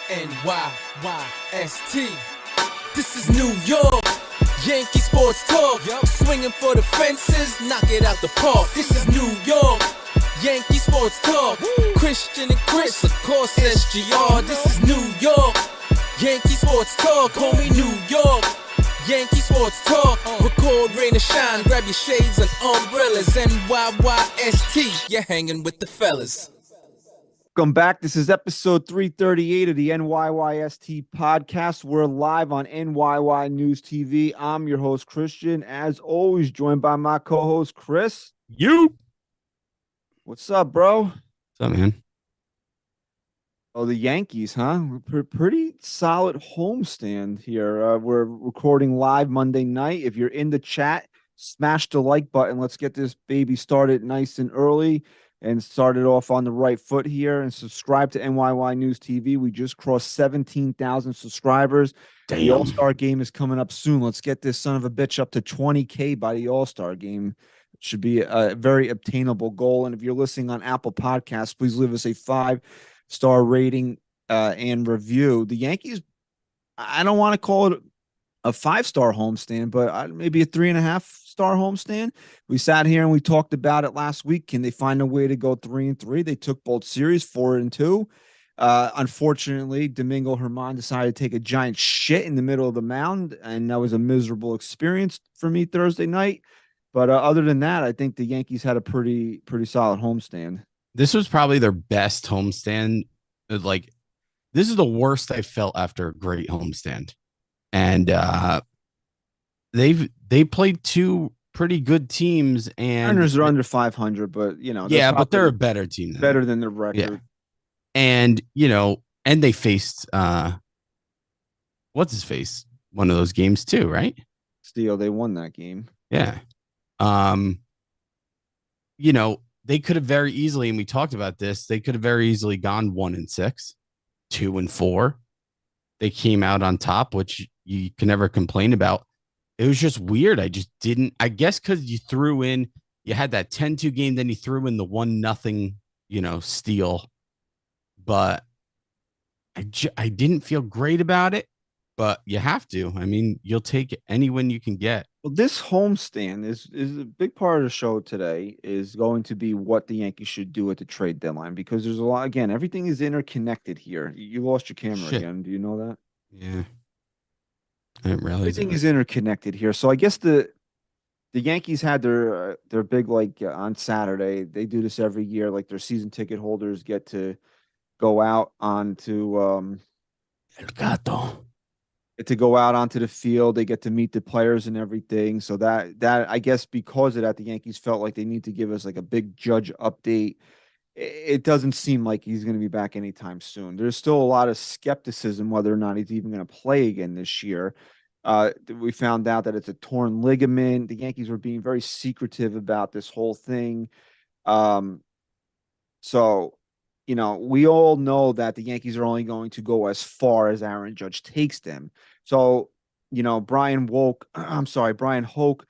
NyynewsTV. This is New York. Yankee sports talk. Swinging for the fences, knock it out the park. This is New York. Yankee sports talk. Christian and Chris, of course, SGR. This is New York. Yankee sports talk, homie, New York. Yankee sports talk. Record, rain or shine. Grab your shades and umbrellas. NyynewsTV. You're hanging with the fellas. Welcome back. This is episode 338 of the NyynewsTV podcast. We're live on NyynewsTV. I'm your host, Christian. As always, joined by my co-host, Chris. You. What's up, bro? What's up, man? Oh, the Yankees, huh? Pretty solid homestand here. We're recording live Monday night. If you're in the chat, smash the like button. Let's get this baby started nice and early and started off on the right foot here, and subscribe to NyynewsTV. We just crossed 17,000 subscribers. Damn. The All-Star game is coming up soon. Let's get this son of a bitch up to 20K by the All-Star game. It should be a very obtainable goal. And if you're listening on Apple Podcasts, please leave us a 5-star rating and review. The Yankees, I don't want to call it a 5-star homestand, but maybe a 3.5-star homestand. We sat here and we talked about it last week. Can they find a way to go 3-3? They took both series 4-2. Unfortunately, Domingo Germán decided to take a giant shit in the middle of the mound, and that was a miserable experience for me Thursday night. But other than that, I think the Yankees had a pretty solid homestand. This was probably their best homestand. Like, this is the worst I felt after a great homestand. And they played two pretty good teams, and Mariners are under 500, but you know, but they're a better team than their record. Yeah. And and they faced what's his face, one of those games too, right? Steele, they won that game. Yeah. They could have very easily, and we talked about this, they could have very easily gone 1-6, 2-4. They came out on top, which you can never complain about. It was just weird. I guess because you had that 10-2 game, then you threw in the 1-0, steal. But I didn't feel great about it, but you have to. I mean, you'll take any win you can get. Well, this homestand is a big part of the show today, is going to be what the Yankees should do at the trade deadline, because there's a lot. Again, everything is interconnected here. You lost your camera again. Do you know that? Yeah. I didn't realize everything is interconnected here. So I guess the Yankees had their big, on Saturday. They do this every year. Like, their season ticket holders get to go out onto El Gato. to go out onto the field. They get to meet the players and everything. So that I guess because of that, the Yankees felt like they need to give us like a big Judge update. It doesn't seem like he's going to be back anytime soon. There's still a lot of skepticism whether or not he's even going to play again this year. We found out that it's a torn ligament. The Yankees were being very secretive about this whole thing. So, we all know that the Yankees are only going to go as far as Aaron Judge takes them. So, Brian Hoke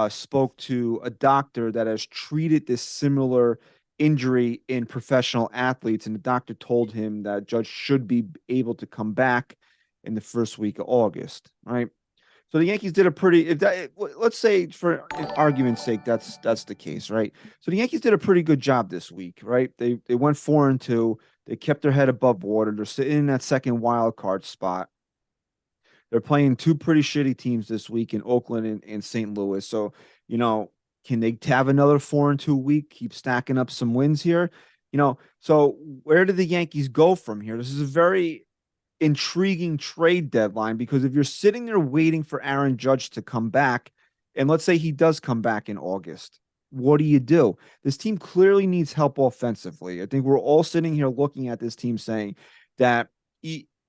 spoke to a doctor that has treated this similar injury in professional athletes, and the doctor told him that Judge should be able to come back in the first week of August, right? So the Yankees did let's say for argument's sake, that's the case, right? So the Yankees did a pretty good job this week, right? They went 4-2. They kept their head above water. They're sitting in that second wild card spot. They're playing two pretty shitty teams this week in Oakland and St. Louis. So, can they have another 4-2 week, keep stacking up some wins here? So where do the Yankees go from here? This is a very intriguing trade deadline, because if you're sitting there waiting for Aaron Judge to come back, and let's say he does come back in August, what do you do? This team clearly needs help offensively. I think we're all sitting here looking at this team saying that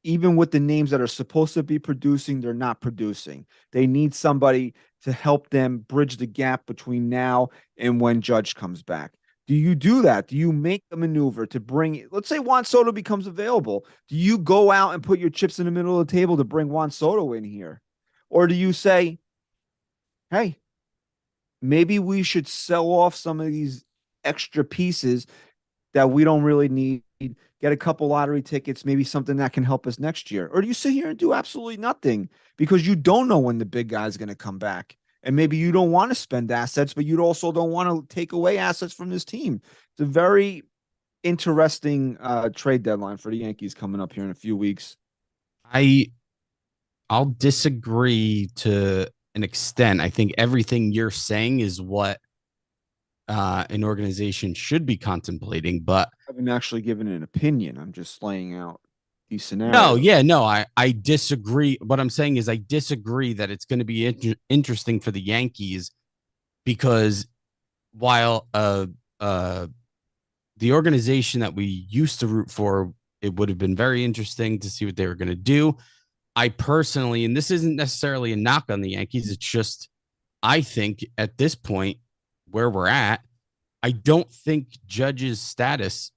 even with the names that are supposed to be producing, they're not producing. They need somebody to help them bridge the gap between now and when Judge comes back. Do you do that? Do you make a maneuver to bring, let's say Juan Soto becomes available. Do you go out and put your chips in the middle of the table to bring Juan Soto in here? Or do you say, hey, maybe we should sell off some of these extra pieces that we don't really need get a couple lottery tickets, maybe something that can help us next year? Or do you sit here and do absolutely nothing because you don't know when the big guy's going to come back? And maybe you don't want to spend assets, but you also don't want to take away assets from this team. It's a very interesting trade deadline for the Yankees coming up here in a few weeks. I'll disagree to an extent. I think everything you're saying is what an organization should be contemplating, but I haven't actually given an opinion. I'm just laying out these no, scenarios. yeah, no, I disagree. What I'm saying is I disagree that it's going to be interesting for the Yankees because while the organization that we used to root for, it would have been very interesting to see what they were going to do. I personally, and this isn't necessarily a knock on the Yankees, it's just I think at this point where we're at, I don't think Judge's status,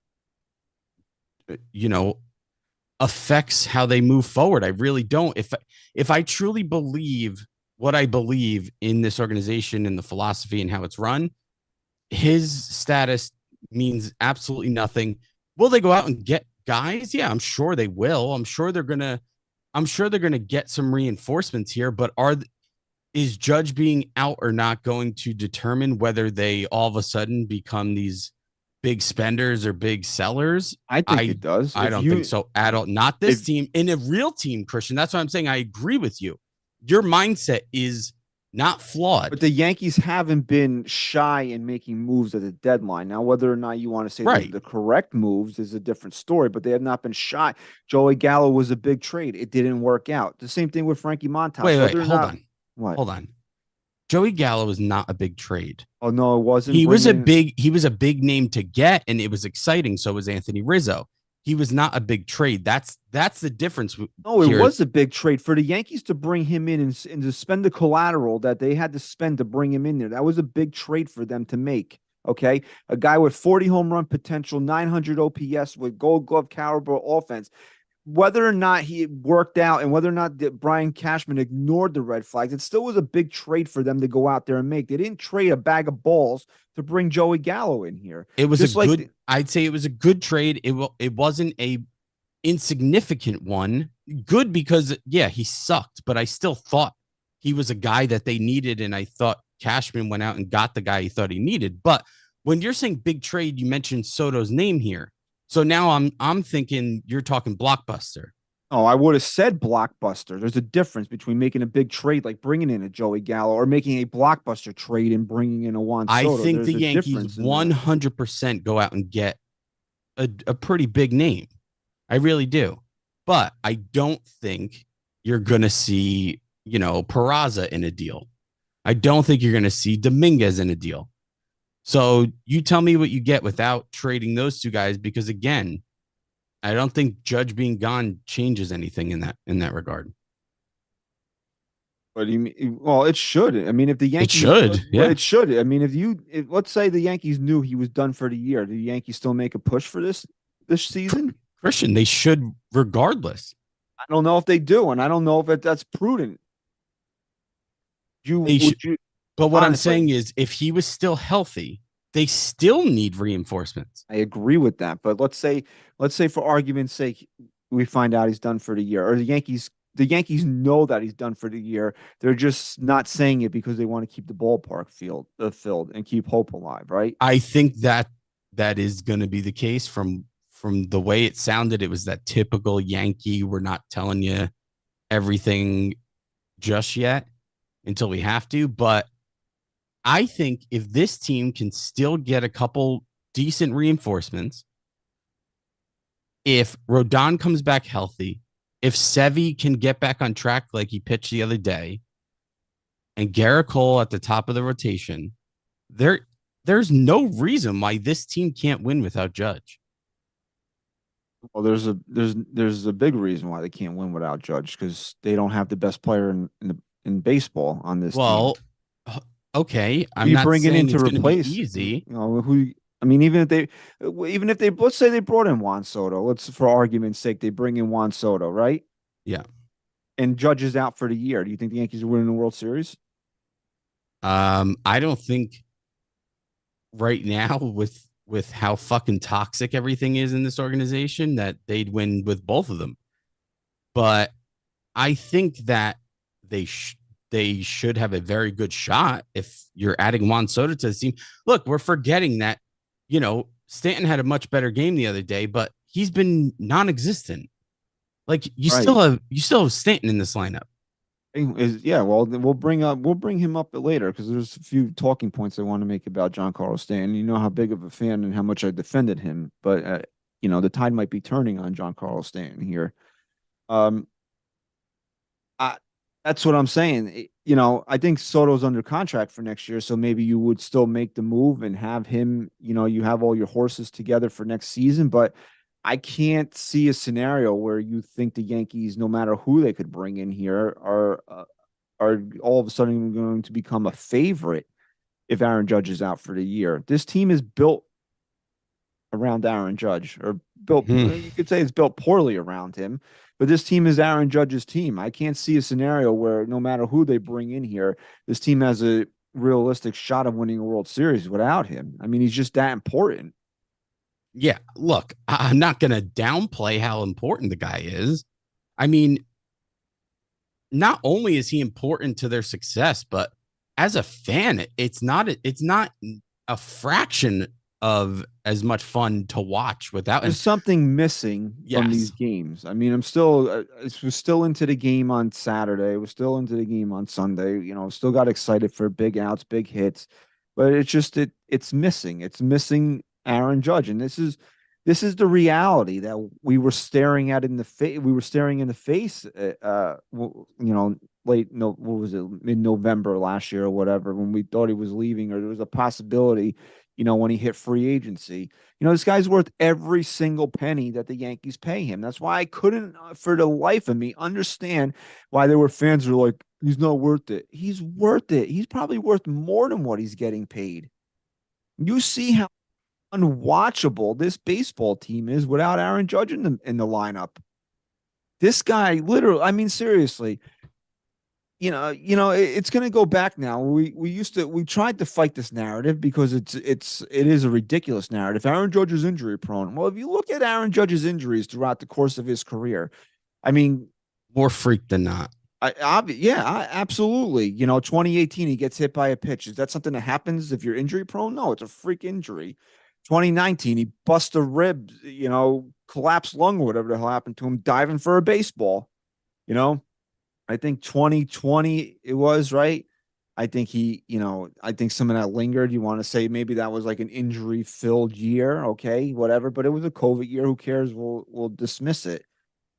affects how they move forward. I really don't. If I truly believe what I believe in this organization and the philosophy and how it's run, his status means absolutely nothing. Will they go out and get guys? Yeah, I'm sure they will. I'm sure they're gonna get some reinforcements here, but is Judge being out or not going to determine whether they all of a sudden become these big spenders or big sellers? I think it does. I don't think so at all. Not this team. In a real team, Christian, that's what I'm saying. I agree with you. Your mindset is not flawed. But the Yankees haven't been shy in making moves at the deadline. Now, whether or not you want to say the correct moves is a different story, but they have not been shy. Joey Gallo was a big trade. It didn't work out. The same thing with Frankie Montas. Wait, hold on. What? Hold on. Joey Gallo is not a big trade. Oh, no, it wasn't. He was a big name to get, and it was exciting. So was Anthony Rizzo. He was not a big trade. That's the difference. No, it was a big trade for the Yankees to bring him in and to spend the collateral that they had to spend to bring him in there. That was a big trade for them to make. Okay, a guy with 40 home run potential, 900 OPS with Gold Glove caliber offense. Whether or not he worked out and whether or not Brian Cashman ignored the red flags, it still was a big trade for them to go out there and make. They didn't trade a bag of balls to bring Joey Gallo in here. It was I'd say it was a good trade. It wasn't a insignificant one. Good because, yeah, he sucked, but I still thought he was a guy that they needed, and I thought Cashman went out and got the guy he thought he needed. But when you're saying big trade, you mentioned Soto's name here. So now I'm thinking you're talking blockbuster. Oh, I would have said blockbuster. There's a difference between making a big trade like bringing in a Joey Gallo or making a blockbuster trade and bringing in a Juan Soto. I think the Yankees 100% go out and get a pretty big name. I really do. But I don't think you're going to see, Peraza in a deal. I don't think you're going to see Dominguez in a deal. So you tell me what you get without trading those two guys, because again, I don't think Judge being gone changes anything in that regard. But well, it should. I mean, if the Yankees it should. I mean, if let's say the Yankees knew he was done for the year, do the Yankees still make a push for this season? Christian, they should regardless. I don't know if they do, and I don't know if that's prudent. But what I'm saying is, if he was still healthy, they still need reinforcements. I agree with that. But let's say for argument's sake, we find out he's done for the year, or the Yankees know that he's done for the year. They're just not saying it because they want to keep the ballpark filled and keep hope alive, right? I think that is going to be the case from the way it sounded. It was that typical Yankee, we're not telling you everything just yet until we have to. But I think if this team can still get a couple decent reinforcements, if Rodon comes back healthy, if Sevy can get back on track like he pitched the other day, and Garrett Cole at the top of the rotation, there's no reason why this team can't win without Judge. Well, there's a big reason why they can't win without Judge, because they don't have the best player in baseball on this team. Okay, I'm not saying in to replace easy. Even if they let's say they brought in Juan Soto, let's for argument's sake they bring in Juan Soto, right? Yeah. And Judge is out for the year. Do you think the Yankees are winning the World Series? I don't think right now with with how fucking toxic everything is in this organization that they'd win with both of them. But I think that they they should have a very good shot if you're adding Juan Soto to the team. Look, we're forgetting that, Stanton had a much better game the other day, but he's been non-existent. Like you still have Stanton in this lineup. Well, then we'll bring him up later because there's a few talking points I want to make about Giancarlo Stanton. You know how big of a fan and how much I defended him, but the tide might be turning on Giancarlo Stanton here. I, that's what I'm saying. I think Soto's under contract for next year, so maybe you would still make the move and have him. You have all your horses together for next season, but I can't see a scenario where you think the Yankees, no matter who they could bring in here, are all of a sudden going to become a favorite if Aaron Judge is out for the year. This team is built around Aaron Judge, or built. You could say it's built poorly around him, but this team is Aaron Judge's team. I can't see a scenario where no matter who they bring in here, this team has a realistic shot of winning a World Series without him. I mean, he's just that important. Yeah, look, I'm not going to downplay how important the guy is. I mean, not only is he important to their success, but as a fan, it's not a fraction of as much fun to watch without. There's something missing from these games. I mean, I'm still, was still into the game on Saturday. Was still into the game on Sunday. Still got excited for big outs, big hits, but it's just it's missing. It's missing Aaron Judge, and this is the reality that we were staring at in the face. We were staring in the face. What was it, mid-November last year or whatever, when we thought he was leaving, or there was a possibility. When he hit free agency, this guy's worth every single penny that the Yankees pay him. That's why I couldn't, for the life of me, understand why there were fans who were like, he's not worth it. He's worth it. He's probably worth more than what he's getting paid. You see how unwatchable this baseball team is without Aaron Judge in the lineup. This guy, literally, I mean, seriously, it's going to go back now. We tried to fight this narrative because it is a ridiculous narrative. Aaron Judge is injury prone. Well, if you look at Aaron Judge's injuries throughout the course of his career, I mean, more freak than not. Absolutely. 2018, he gets hit by a pitch. Is that something that happens if you're injury prone? No, it's a freak injury. 2019, he busts a rib, collapsed lung or whatever the hell happened to him, diving for a baseball. I think 2020 it was, right? I think I think some of that lingered. You want to say maybe that was like an injury-filled year, okay, whatever. But it was a COVID year. Who cares? We'll dismiss it.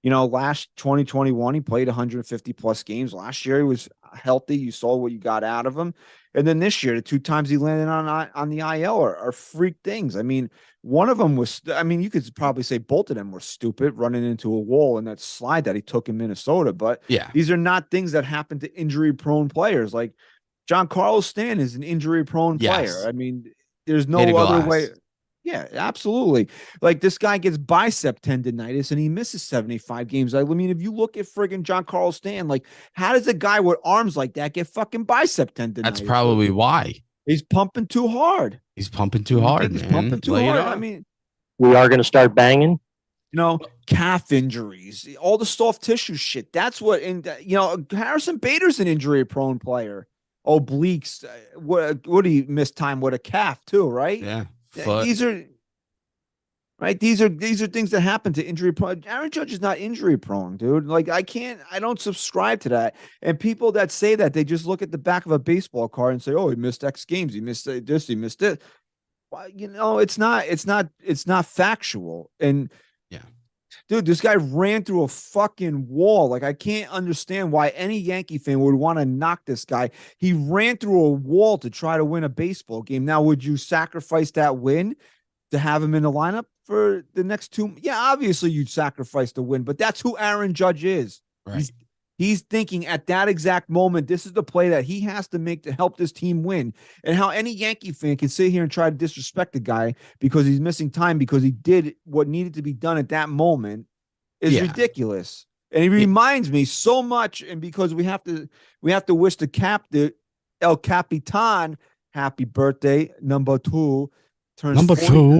Last 2021, he played 150 plus games. Last year, he was healthy. You saw what you got out of him. And then this year, the 2 times he landed on the IL are freak things. I mean, one of them was, you could probably say both of them were stupid, running into a wall in that slide that he took in Minnesota. But yeah, these are not things that happen to injury-prone players. Like Giancarlo Stanton is an injury-prone player. I mean, there's no other way. Yeah, absolutely. Like this guy gets bicep tendonitis and he misses 75 games. I mean, if you look at friggin' Giancarlo Stanton, like how does a guy with arms like that get fucking bicep tendonitis? That's probably why. He's pumping too hard. He's pumping too hard, man. Pumping too hard. I mean, we are going to start banging. Calf injuries, all the soft tissue shit. That's what, Harrison Bader's an injury-prone player. Obliques. What did he miss time with a calf too, right? Yeah. These are things that happen to injury prone. Aaron Judge is not injury prone, dude. Like I don't subscribe to that. And people that say that, they just look at the back of a baseball card and say, "Oh, he missed X games. He missed this. He missed it." Well, it's not factual. And yeah, dude, this guy ran through a fucking wall. Like I can't understand why any Yankee fan would want to knock this guy. He ran through a wall to try to win a baseball game. Now, would you sacrifice that win to have him in the lineup for the next 2? Yeah, obviously you'd sacrifice the win, but that's who Aaron Judge is. Right. He's thinking at that exact moment, this is the play that he has to make to help this team win. And how any Yankee fan can sit here and try to disrespect the guy because he's missing time because he did what needed to be done at that moment is ridiculous. And he reminds me so much. And because we have to wish the El Capitan happy birthday, number 2. Turns Number 40 two.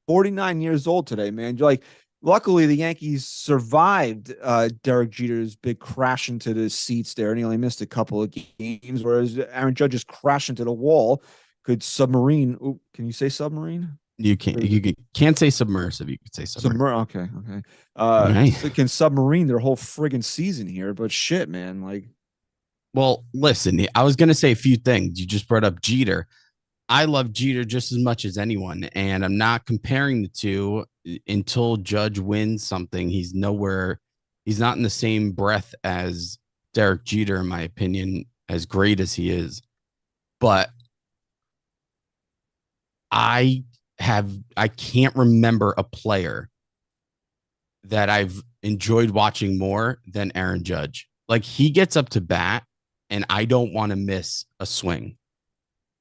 49 years old today, man. You're like, luckily the Yankees survived Derek Jeter's big crash into the seats there, and he only missed a couple of games, whereas Aaron Judge's crash into the wall could submarine. Ooh, can you say submarine? You can't say submersive. You could say submersive. Okay, okay. Right. So it can submarine their whole friggin' season here, but shit, man, like. Well, listen, I was gonna say a few things. You just brought up Jeter. I love Jeter just as much as anyone, and I'm not comparing the two until Judge wins something. He's nowhere, he's not in the same breath as Derek Jeter, in my opinion, as great as he is. But I can't remember a player that I've enjoyed watching more than Aaron Judge. Like, he gets up to bat, and I don't want to miss a swing.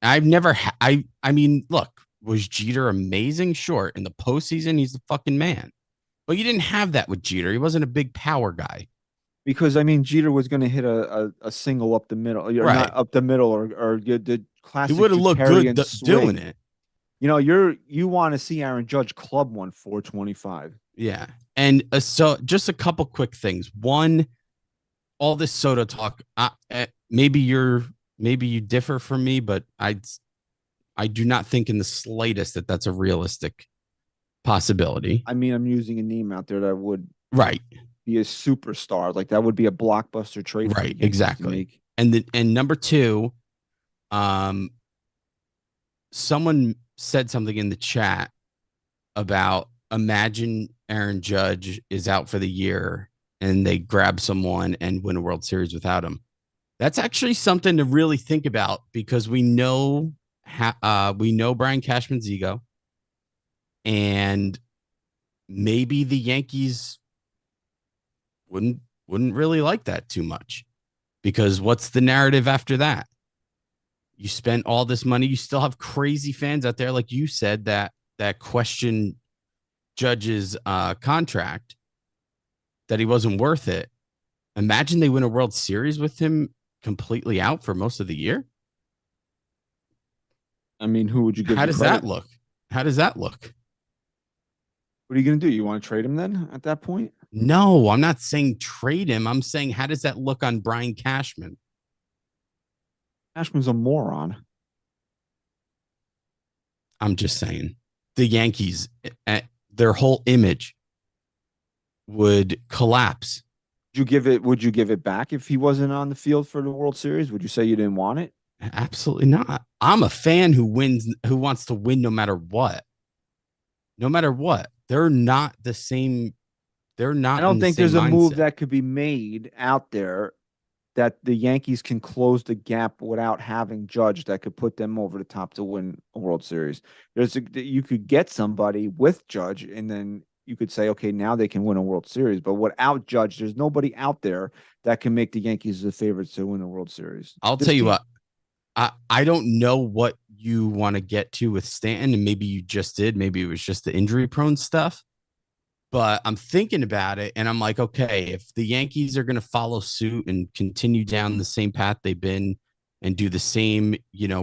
I've never, I mean, look, was Jeter amazing? Sure. In the postseason, he's the fucking man. But you didn't have that with Jeter. He wasn't a big power guy. Because I mean, Jeter was going to hit a single up the middle, or Right. not up the middle, or the classic. He would have looked good doing swing. it. You know, you want to see Aaron Judge club one 425. Yeah. And so just a couple quick things. One, all this soda talk, maybe you differ from me, but I do not think in the slightest that that's a realistic possibility. I mean, I'm using a name out there that would Right. be a superstar. Like, that would be a blockbuster trade. Right. Exactly. And number two, someone said something in the chat about, imagine Aaron Judge is out for the year and they grab someone and win a World Series without him. That's actually something to really think about, because we know Brian Cashman's ego, and maybe the Yankees wouldn't really like that too much, because what's the narrative after that? You spent all this money. You still have crazy fans out there, like you said, that question Judge's contract, that he wasn't worth it. Imagine they win a World Series with him completely out for most of the year. I mean, who would you give? How does that look? How does that look? What are you going to do? You want to trade him then at that point? No, I'm not saying trade him. I'm saying, how does that look on Brian Cashman? Cashman's a moron. I'm just saying, the Yankees, their whole image would collapse. Would you give it back if he wasn't on the field for the World Series? Would you say you didn't want it? Absolutely not. I'm a fan who wants to win no matter what. No matter what. They're not the same. They're not. I don't think there's a move mindset. that could be made out there that the Yankees can close the gap without having Judge that could put them over the top to win a World Series. You could get somebody with Judge, and then you could say, okay, now they can win a World Series. But without Judge, there's nobody out there that can make the Yankees the favorites to win a World Series. I'll tell you what. I don't know what you want to get to with Stanton, and maybe you just did. Maybe it was just the injury-prone stuff. But I'm thinking about it, and I'm like, okay, if the Yankees are going to follow suit and continue down the same path they've been and do the same,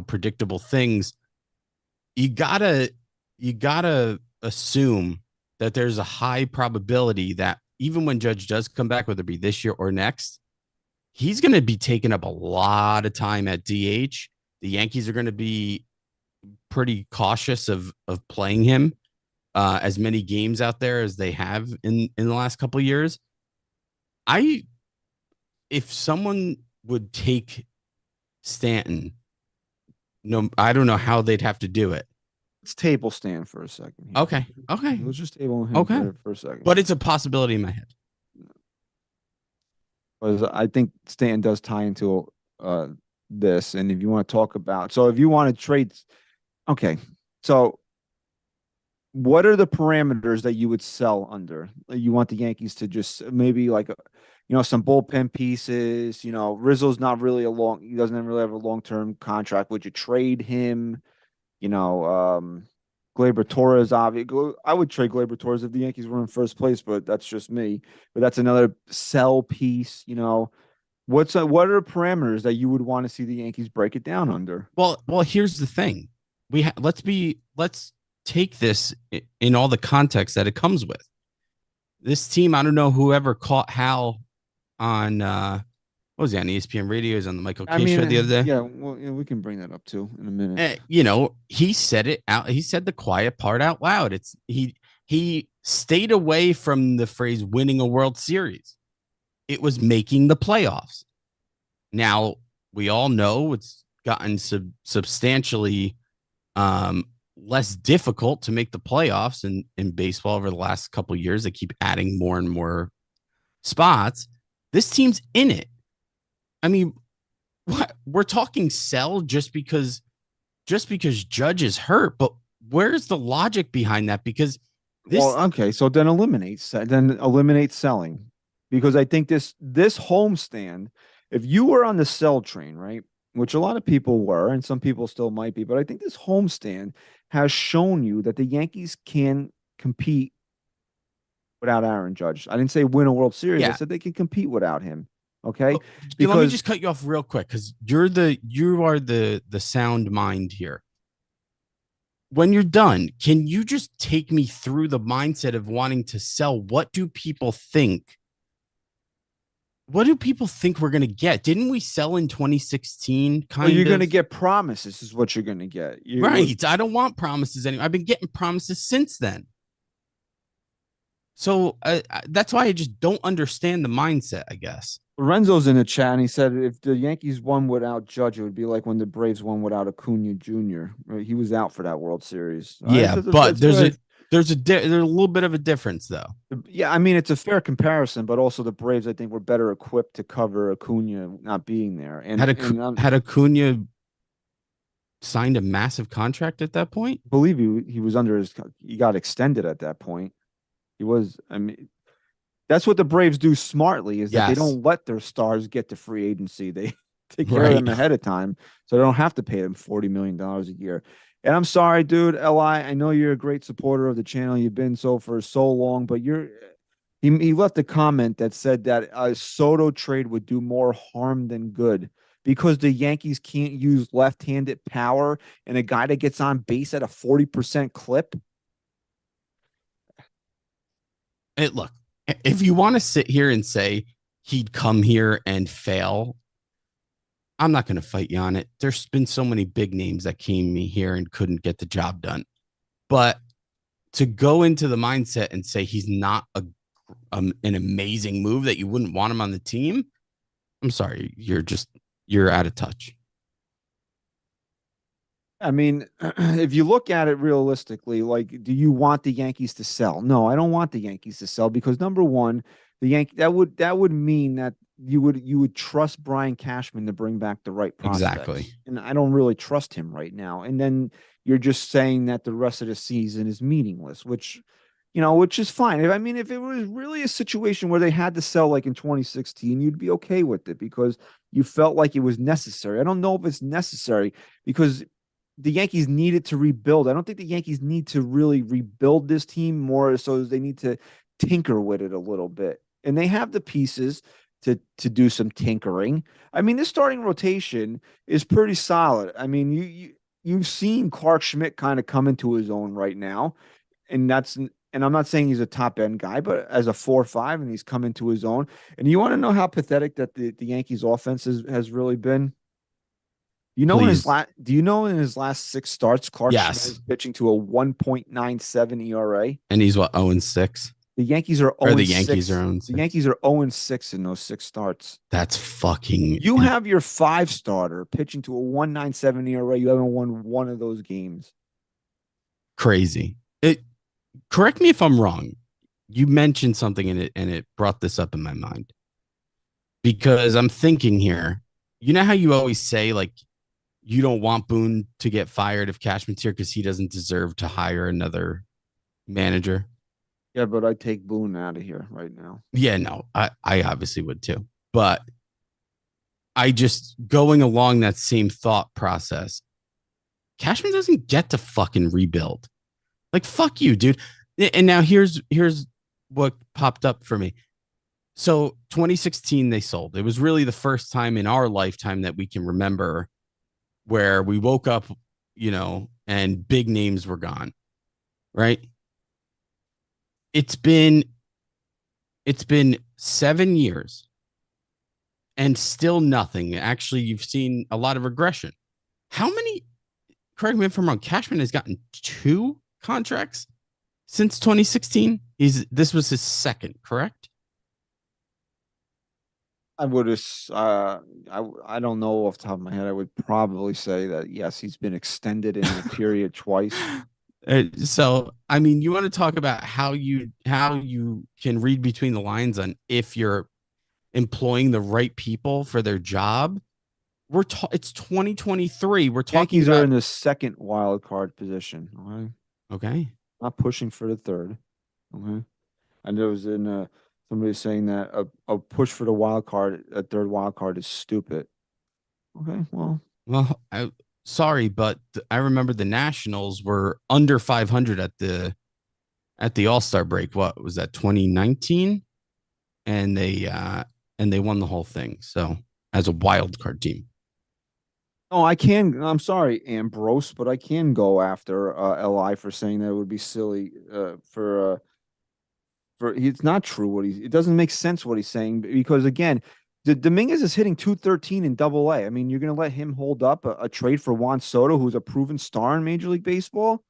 predictable things, you gotta assume that there's a high probability that even when Judge does come back, whether it be this year or next, he's going to be taking up a lot of time at DH. The Yankees are going to be pretty cautious of playing him as many games out there as they have in the last couple of years. If someone would take Stanton, I don't know how they'd have to do it. Let's table Stan for a second. Okay. Let's just table him for a second. But it's a possibility in my head. Because I think Stanton does tie into this. And if you want to talk about, so if you want to trade, okay. So what are the parameters that you would sell under? You want the Yankees to just maybe like, some bullpen pieces, Rizzo's not really he doesn't really have a long-term contract. Would you trade him? Gleyber Torres, obviously. I would trade Gleyber Torres if the Yankees were in first place, but that's just me. But that's another sell piece. What are the parameters that you would want to see the Yankees break it down under? Well, here's the thing. Let's take this in all the context that it comes with. This team, I don't know whoever caught Hal on what was he on ESPN Radio? Is on the Michael K show the other day. Yeah, well, yeah, we can bring that up too in a minute. You know, he said it out. He said the quiet part out loud. It's he stayed away from the phrase winning a World Series. It was making the playoffs. Now, we all know it's gotten substantially less difficult to make the playoffs in baseball over the last couple of years. They keep adding more and more spots. This team's in it. I mean, what we're talking sell just because Judge is hurt, but where's the logic behind that? Because okay, so then eliminate selling, because I think this homestand, if you were on the sell train, right, which a lot of people were, and some people still might be, but I think this homestand has shown you that the Yankees can compete without Aaron Judge. I didn't say win a World Series. Yeah. I said they can compete without him. Okay. Let me just cut you off real quick, because you are the sound mind here. When you're done, can you just take me through the mindset of wanting to sell? What do people think? What do people think we're going to get? Didn't we sell in 2016? You're going to get promises is what you're going to get. Right. I don't want promises anymore. I've been getting promises since then. So that's why I just don't understand the mindset, I guess. Lorenzo's in the chat, and he said if the Yankees won without Judge, it would be like when the Braves won without Acuna Jr. He was out for that World Series. Yeah, but there's a little bit of a difference, though. Yeah, I mean, it's a fair comparison, but also the Braves, I think, were better equipped to cover Acuna not being there. And had Acuna signed a massive contract at that point? I believe he was he got extended at that point. He was, I mean, that's what the Braves do smartly, is that they don't let their stars get to free agency. They take care of them ahead of time, so they don't have to pay them $40 million a year. And I'm sorry, dude, Li, I know you're a great supporter of the channel. You've been for so long, but he left a comment that said that a Soto trade would do more harm than good because the Yankees can't use left-handed power and a guy that gets on base at a 40% clip. Look, if you want to sit here and say he'd come here and fail, I'm not going to fight you on it. There's been so many big names that came here and couldn't get the job done. But to go into the mindset and say he's not an amazing move, that you wouldn't want him on the team, I'm sorry, you're out of touch. I mean, if you look at it realistically, like, do you want the Yankees to sell? No, I don't want the Yankees to sell because number one, that would mean that you would trust Brian Cashman to bring back the right prospects. Exactly. And I don't really trust him right now. And then you're just saying that the rest of the season is meaningless, which is fine. If it was really a situation where they had to sell like in 2016, you'd be okay with it because you felt like it was necessary. I don't know if it's necessary because the Yankees needed to rebuild. I don't think the Yankees need to really rebuild this team more so they need to tinker with it a little bit. And they have the pieces to do some tinkering. I mean, this starting rotation is pretty solid. I mean, you've seen Clark Schmidt kind of come into his own right now. And I'm not saying he's a top end guy, but as a 4-5, and he's come into his own. And you want to know how pathetic that the Yankees offense has really been? Do you know in his last 6 starts, Clark Schmidt is pitching to a 1.97 ERA? And he's what, 0-6? The Yankees are 0-6. Or the Yankees are 0-6. The Yankees are 0-6 in those 6 starts. That's fucking. You have your 5 starter pitching to a 1.97 ERA. You haven't won one of those games. Crazy. Correct me if I'm wrong. You mentioned something in it, and it brought this up in my mind. Because I'm thinking here, you know how you always say, like, you don't want Boone to get fired if Cashman's here because he doesn't deserve to hire another manager? Yeah, but I'd take Boone out of here right now. Yeah, no, I obviously would too. But I just, going along that same thought process, Cashman doesn't get to fucking rebuild. Like, fuck you, dude. And now here's what popped up for me. So 2016, they sold. It was really the first time in our lifetime that we can remember where we woke up, and big names were gone. right? It's been 7 years and still nothing. Actually, you've seen a lot of regression. How many, correct me if I'm wrong, Cashman has gotten 2 contracts since 2016. This was his 2nd, correct? I would have, I don't know off the top of my head. I would probably say that yes, he's been extended in a period twice. So, I mean, you want to talk about how you can read between the lines on if you're employing the right people for their job. It's 2023. We're talking Yankees are about in the 2nd wild card position. okay. Not pushing for the 3rd. Okay. And there was somebody saying that a push for the wild card, a 3rd wild card is stupid. Okay, well, Sorry, but I remember the Nationals were under 500 at the All-Star break. What was that, 2019? And they won the whole thing. So, as a wild card team. no, I'm sorry, Ambrose, but I can go after LI for saying that it would be silly for it's not true it doesn't make sense what he's saying because again, Dominguez is hitting 213 in Double-A. I mean, you're going to let him hold up a trade for Juan Soto, who's a proven star in Major League Baseball?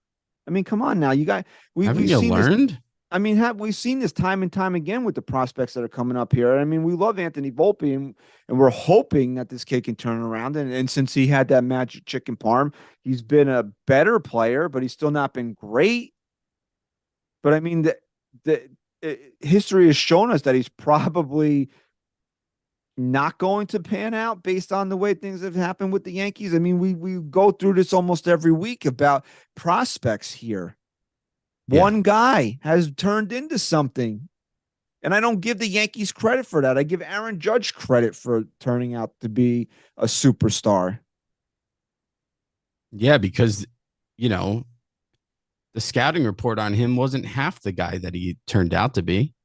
I mean, come on now, you got Haven't we've you seen learned? this. I mean, we've seen this time and time again with the prospects that are coming up here. I mean, we love Anthony Volpe, and we're hoping that this kid can turn around. And since he had that magic chicken parm, he's been a better player, but he's still not been great. But I mean, history has shown us that he's probably not going to pan out based on the way things have happened with the Yankees. I mean, we go through this almost every week about prospects here. Yeah. One guy has turned into something. And I don't give the Yankees credit for that. I give Aaron Judge credit for turning out to be a superstar. Yeah, because the scouting report on him wasn't half the guy that he turned out to be.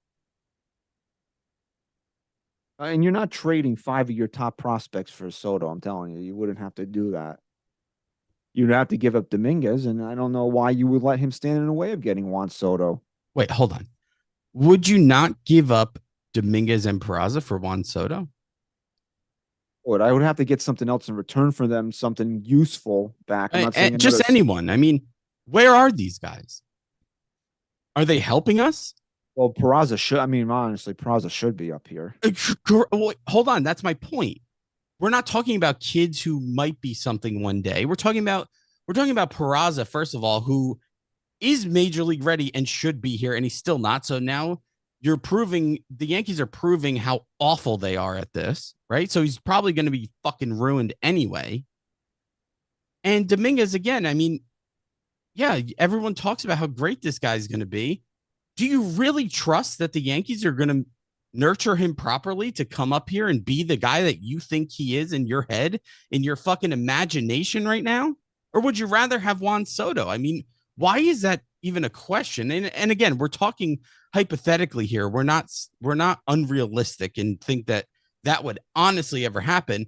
And you're not trading 5 of your top prospects for Soto. I'm telling you, you wouldn't have to do that. You'd have to give up Dominguez, and I don't know why you would let him stand in the way of getting Juan Soto. Wait, hold on. Would you not give up Dominguez and Peraza for Juan Soto? I would have to get something else in return for them, something useful back. I'm not saying just anyone. I mean, where are these guys? Are they helping us? Well, Peraza should. I mean, honestly, Peraza should be up here. Hold on, that's my point. We're not talking about kids who might be something one day. We're talking about Peraza, first of all, who is major league ready and should be here, and he's still not. So now the Yankees are proving how awful they are at this, right? So he's probably going to be fucking ruined anyway. And Dominguez, again, I mean, yeah, everyone talks about how great this guy's going to be. Do you really trust that the Yankees are going to nurture him properly to come up here and be the guy that you think he is in your head, in your fucking imagination right now? Or would you rather have Juan Soto? I mean, why is that even a question? And again, we're talking hypothetically here. We're not unrealistic and think that would honestly ever happen.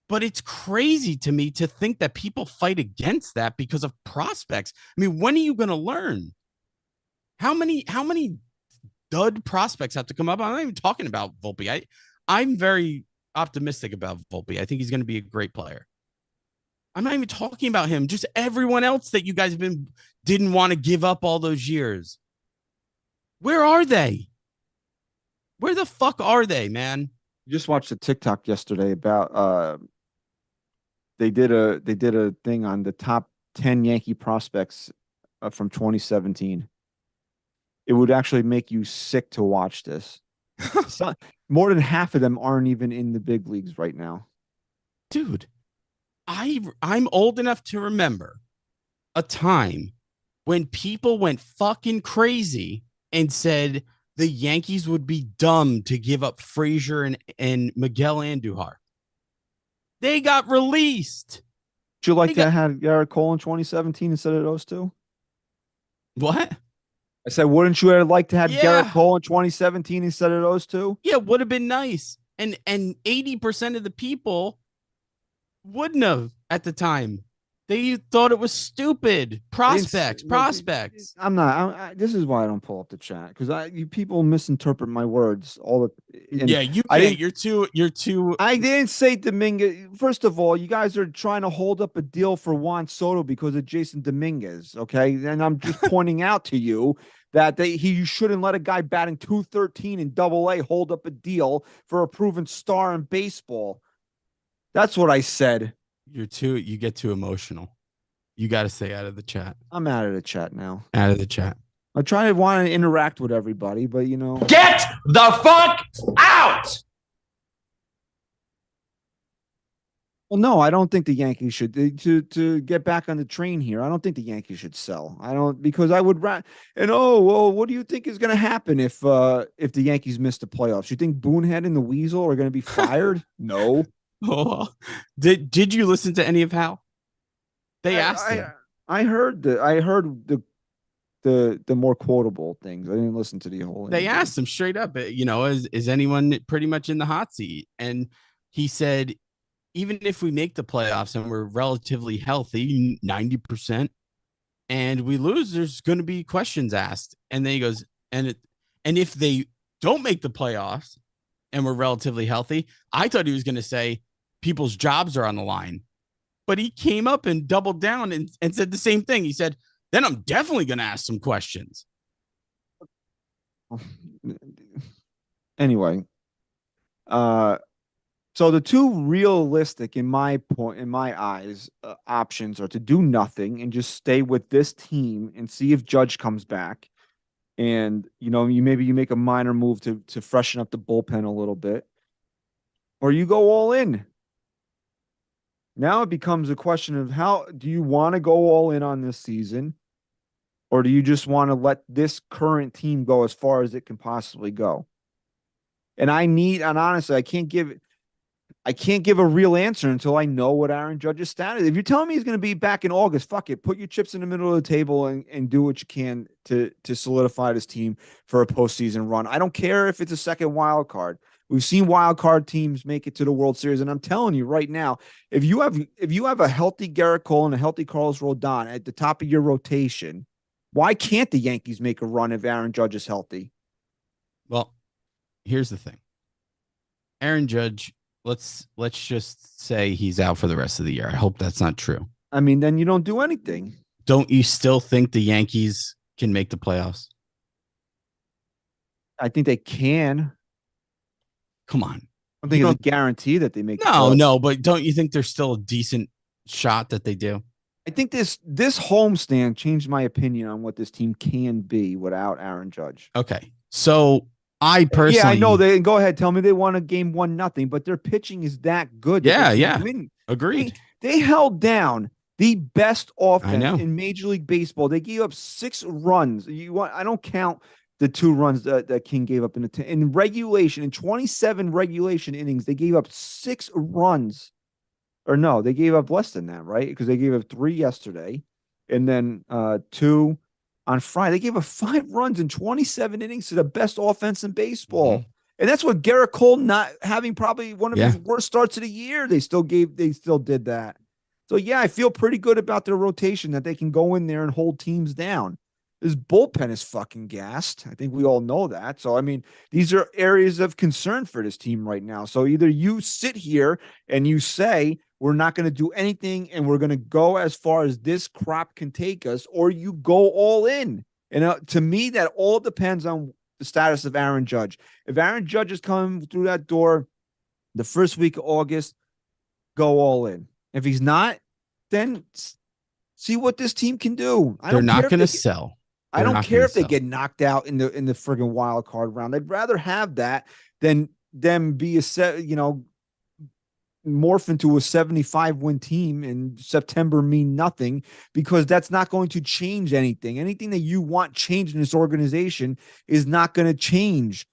But it's crazy to me to think that people fight against that because of prospects. I mean, when are you going to learn? How many dud prospects have to come up? I'm not even talking about Volpe. I'm very optimistic about Volpe. I think he's going to be a great player. I'm not even talking about him. Just everyone else that you guys didn't want to give up all those years. Where are they? Where the fuck are they, man? Just watched a TikTok yesterday about they did a thing on the top 10 Yankee prospects from 2017. It would actually make you sick to watch this. More than half of them aren't even in the big leagues right now. Dude, I'm old enough to remember a time when people went fucking crazy and said the Yankees would be dumb to give up Frazier and Miguel Andujar. They got released. Would you like to have Garrett Cole in 2017 instead of those two? What? I said, wouldn't you have liked to have Garrett Cole in 2017 instead of those two? Yeah, would have been nice. And 80% of the people wouldn't have at the time. They thought it was stupid. I didn't s- Prospects. I'm not. This is why I don't pull up the chat because you people misinterpret my words all the. And Yeah, you I can't. didn't. You're too. I didn't say Dominguez. First of all, you guys are trying to hold up a deal for Juan Soto because of Jason Dominguez. Okay, and I'm just pointing out to you that you shouldn't let a guy batting 213 in Double-A hold up a deal for a proven star in baseball. That's what I said. You get too emotional. You got to stay out of the chat. I'm out of the chat now. Out of the chat. I try to want to interact with everybody, but Get the fuck out! Well, no, I don't think the Yankees should to get back on the train here. I don't think the Yankees should sell. I don't because I would what do you think is going to happen if the Yankees miss the playoffs? You think Boonhead and the Weasel are going to be fired? No. Oh, did you listen to any of Hal? They asked him. I heard the more quotable things. I didn't listen to the whole. They asked him straight up, is anyone pretty much in the hot seat? And he said, even if we make the playoffs and we're relatively healthy, 90%, and we lose, there's going to be questions asked. And then he goes, and if they don't make the playoffs and we're relatively healthy, I thought he was going to say people's jobs are on the line. But he came up and doubled down and said the same thing. He said, then I'm definitely going to ask some questions. Anyway, so the two realistic, in my eyes, options are to do nothing and just stay with this team and see if Judge comes back, and you make a minor move to freshen up the bullpen a little bit, or you go all in. Now it becomes a question of how do you want to go all in on this season, or do you just want to let this current team go as far as it can possibly go? And honestly, I can't give a real answer until I know what Aaron Judge's status is. If you're telling me he's going to be back in August, fuck it. Put your chips in the middle of the table and do what you can to solidify this team for a postseason run. I don't care if it's a second wild card. We've seen wild card teams make it to the World Series, and I'm telling you right now, if you have a healthy Garrett Cole and a healthy Carlos Rodon at the top of your rotation, why can't the Yankees make a run if Aaron Judge is healthy? Well, here's the thing. Aaron Judge, let's just say he's out for the rest of the year. I hope that's not true. I mean, then you don't do anything. Don't you still think the Yankees can make the playoffs? I think they can. Come on. I don't think it's a guarantee that they make. No, but don't you think there's still a decent shot that they do? I think this homestand changed my opinion on what this team can be without Aaron Judge. Okay. So I personally, I know they go ahead. Tell me they won a game 1-0, but their pitching is that good. Yeah. Agreed. They held down the best offense in Major League Baseball. They gave up 6 runs. I don't count the 2 runs that King gave up in regulation. In 27 regulation innings, they gave up 6 runs. Or no, they gave up less than that, right? Because they gave up 3 yesterday, and then 2 on Friday. They gave up 5 runs in 27 innings to the best offense in baseball. Mm-hmm. And that's what Garrett Cole not having probably one of his worst starts of the year. They still did that. So yeah, I feel pretty good about their rotation that they can go in there and hold teams down. This bullpen is fucking gassed. I think we all know that. So, I mean, these are areas of concern for this team right now. So either you sit here and you say, we're not going to do anything and we're going to go as far as this crop can take us, or you go all in. And to me, that all depends on the status of Aaron Judge. If Aaron Judge is coming through that door the first week of August, go all in. If he's not, then see what this team can do. They're not going to sell. I don't care if they get knocked out in the friggin' wild card round. I'd rather have that than them be morph into a 75-win team in September mean nothing, because that's not going to change anything. Anything that you want changed in this organization is not going to change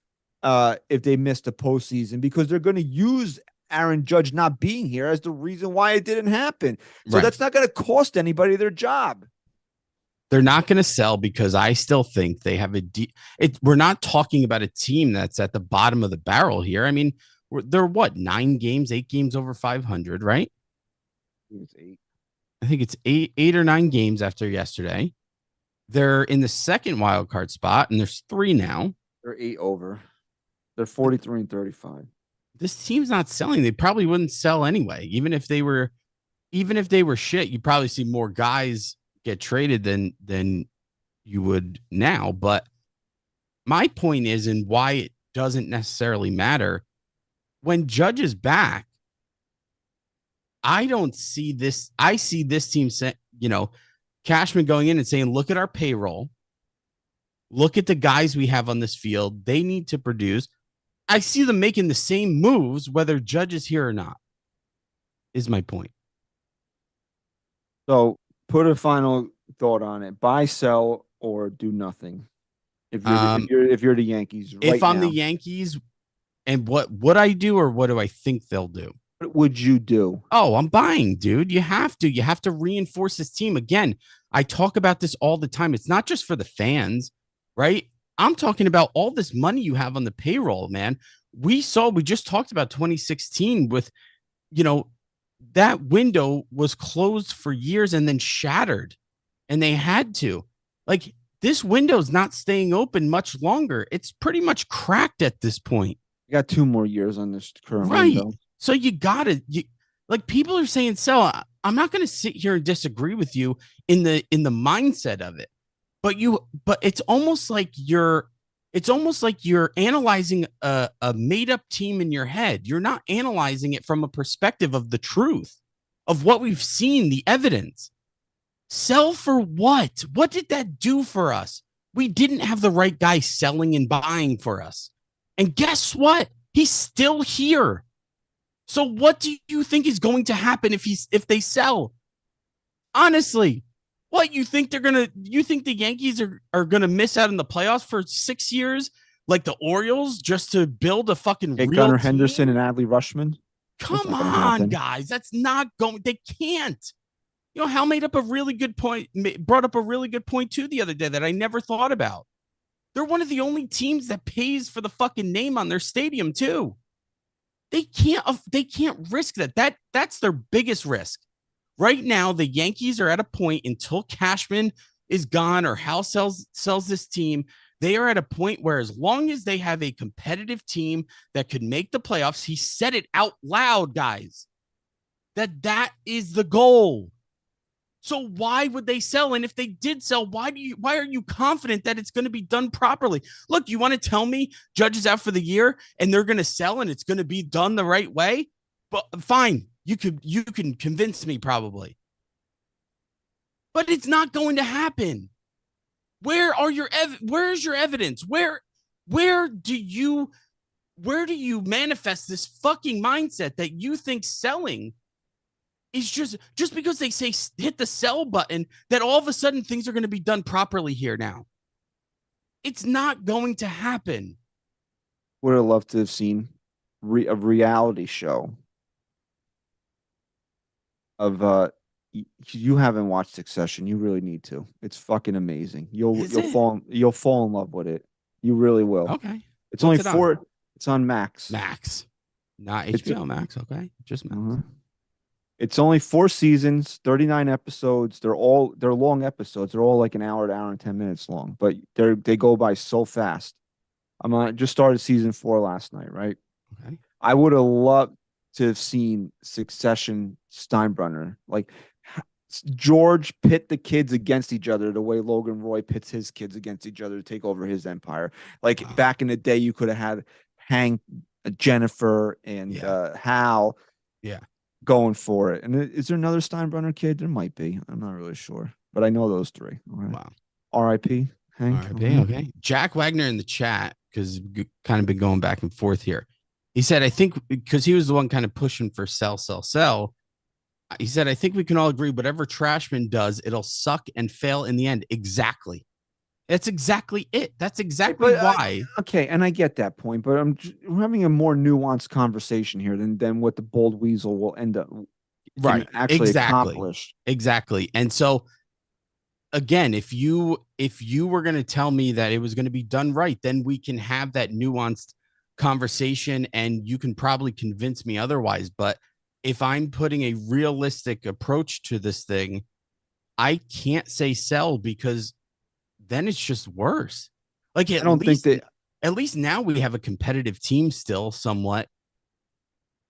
if they miss the postseason, because they're going to use Aaron Judge not being here as the reason why it didn't happen. So that's not going to cost anybody their job. They're not going to sell because I still think they have we're not talking about a team that's at the bottom of the barrel here. I mean, they're 8 games over 500, right? It's 8. I think it's eight or nine games after yesterday. They're in the second wild card spot, and there's 3 now. They're 8 over. They're 43 and 35. This team's not selling. They probably wouldn't sell anyway. Even if they were shit, you'd probably see more guys get traded than you would now. But my point is, and why it doesn't necessarily matter, when Judge is back, I don't see this. I see this team saying, Cashman going in and saying, look at our payroll. Look at the guys we have on this field. They need to produce. I see them making the same moves, whether Judge is here or not, is my point. So put a final thought on it. Buy, sell, or do nothing. If you're the Yankees, if I'm the Yankees, and what would I do, or what do I think they'll do? What would you do? Oh, I'm buying, dude. You have to reinforce this team. Again, I talk about this all the time. It's not just for the fans, right? I'm talking about all this money you have on the payroll, man. We just talked about 2016 with, that window was closed for years and then shattered, and they had to. Like, this window's not staying open much longer. It's pretty much cracked at this point. You got 2 more years on this current Right. window. So people are saying sell. I'm not going to sit here and disagree with you in the mindset of it, but it's almost like you're analyzing a made up team in your head. You're not analyzing it from a perspective of the truth of what we've seen, the evidence. Sell for what? What did that do for us? We didn't have the right guy selling and buying for us. And guess what? He's still here. So what do you think is going to happen if they sell? Honestly, what you think the Yankees are gonna miss out in the playoffs for 6 years, like the Orioles, just to build a fucking real Gunnar team? Henderson and Adley Rushman. Come on, guys. That's not going. They can't. Hal made up a really good point, brought up a really good point too the other day that I never thought about. They're one of the only teams that pays for the fucking name on their stadium too. They can't risk that. That's their biggest risk. Right now, the Yankees are at a point until Cashman is gone or Hal sells this team. They are at a point where as long as they have a competitive team that could make the playoffs, he said it out loud, guys, that is the goal. So why would they sell? And if they did sell, why are you confident that it's going to be done properly? Look, you want to tell me Judge is out for the year and they're going to sell and it's going to be done the right way? But fine, you can convince me probably. But it's not going to happen. Where's your evidence? Where do you manifest this fucking mindset that you think selling is just because they say hit the sell button that all of a sudden things are going to be done properly here now? It's not going to happen. Would have loved to have seen a reality show of you haven't watched Succession. You really need to. It's fucking amazing. You'll fall in love with it. You really will. Okay. It's only 4. It's on Max. Max, not HBO Max. Okay, just Max. It's only 4 seasons, 39 episodes. They're long episodes. They're all like an hour and 10 minutes long, but they go by so fast. Just started season 4 last night, right? Okay. I would have loved to have seen Succession Steinbrenner, like George pit the kids against each other the way Logan Roy pits his kids against each other to take over his empire. Like back in the day, you could have had Hank, Jennifer, and Hal. Yeah. Going for it. And is there another Steinbrenner kid? There might be. I'm not really sure, but I know those 3. All right. Wow. R.I.P. Hank. R.I.P. Okay. Jack Wagner in the chat, because we've kind of been going back and forth here. He said, I think, because he was the one kind of pushing for sell. He said, I think we can all agree whatever Trashman does, it'll suck and fail in the end. Exactly. That's exactly it. That's exactly why. Okay, and I get that point, but we're having a more nuanced conversation here than what the bold weasel will end up actually accomplish. Exactly. And so again, if you were going to tell me that it was going to be done right, then we can have that nuanced conversation and you can probably convince me otherwise. But if I'm putting a realistic approach to this thing, I can't say sell because then it's just worse. Like I don't think that at least now we have a competitive team still somewhat.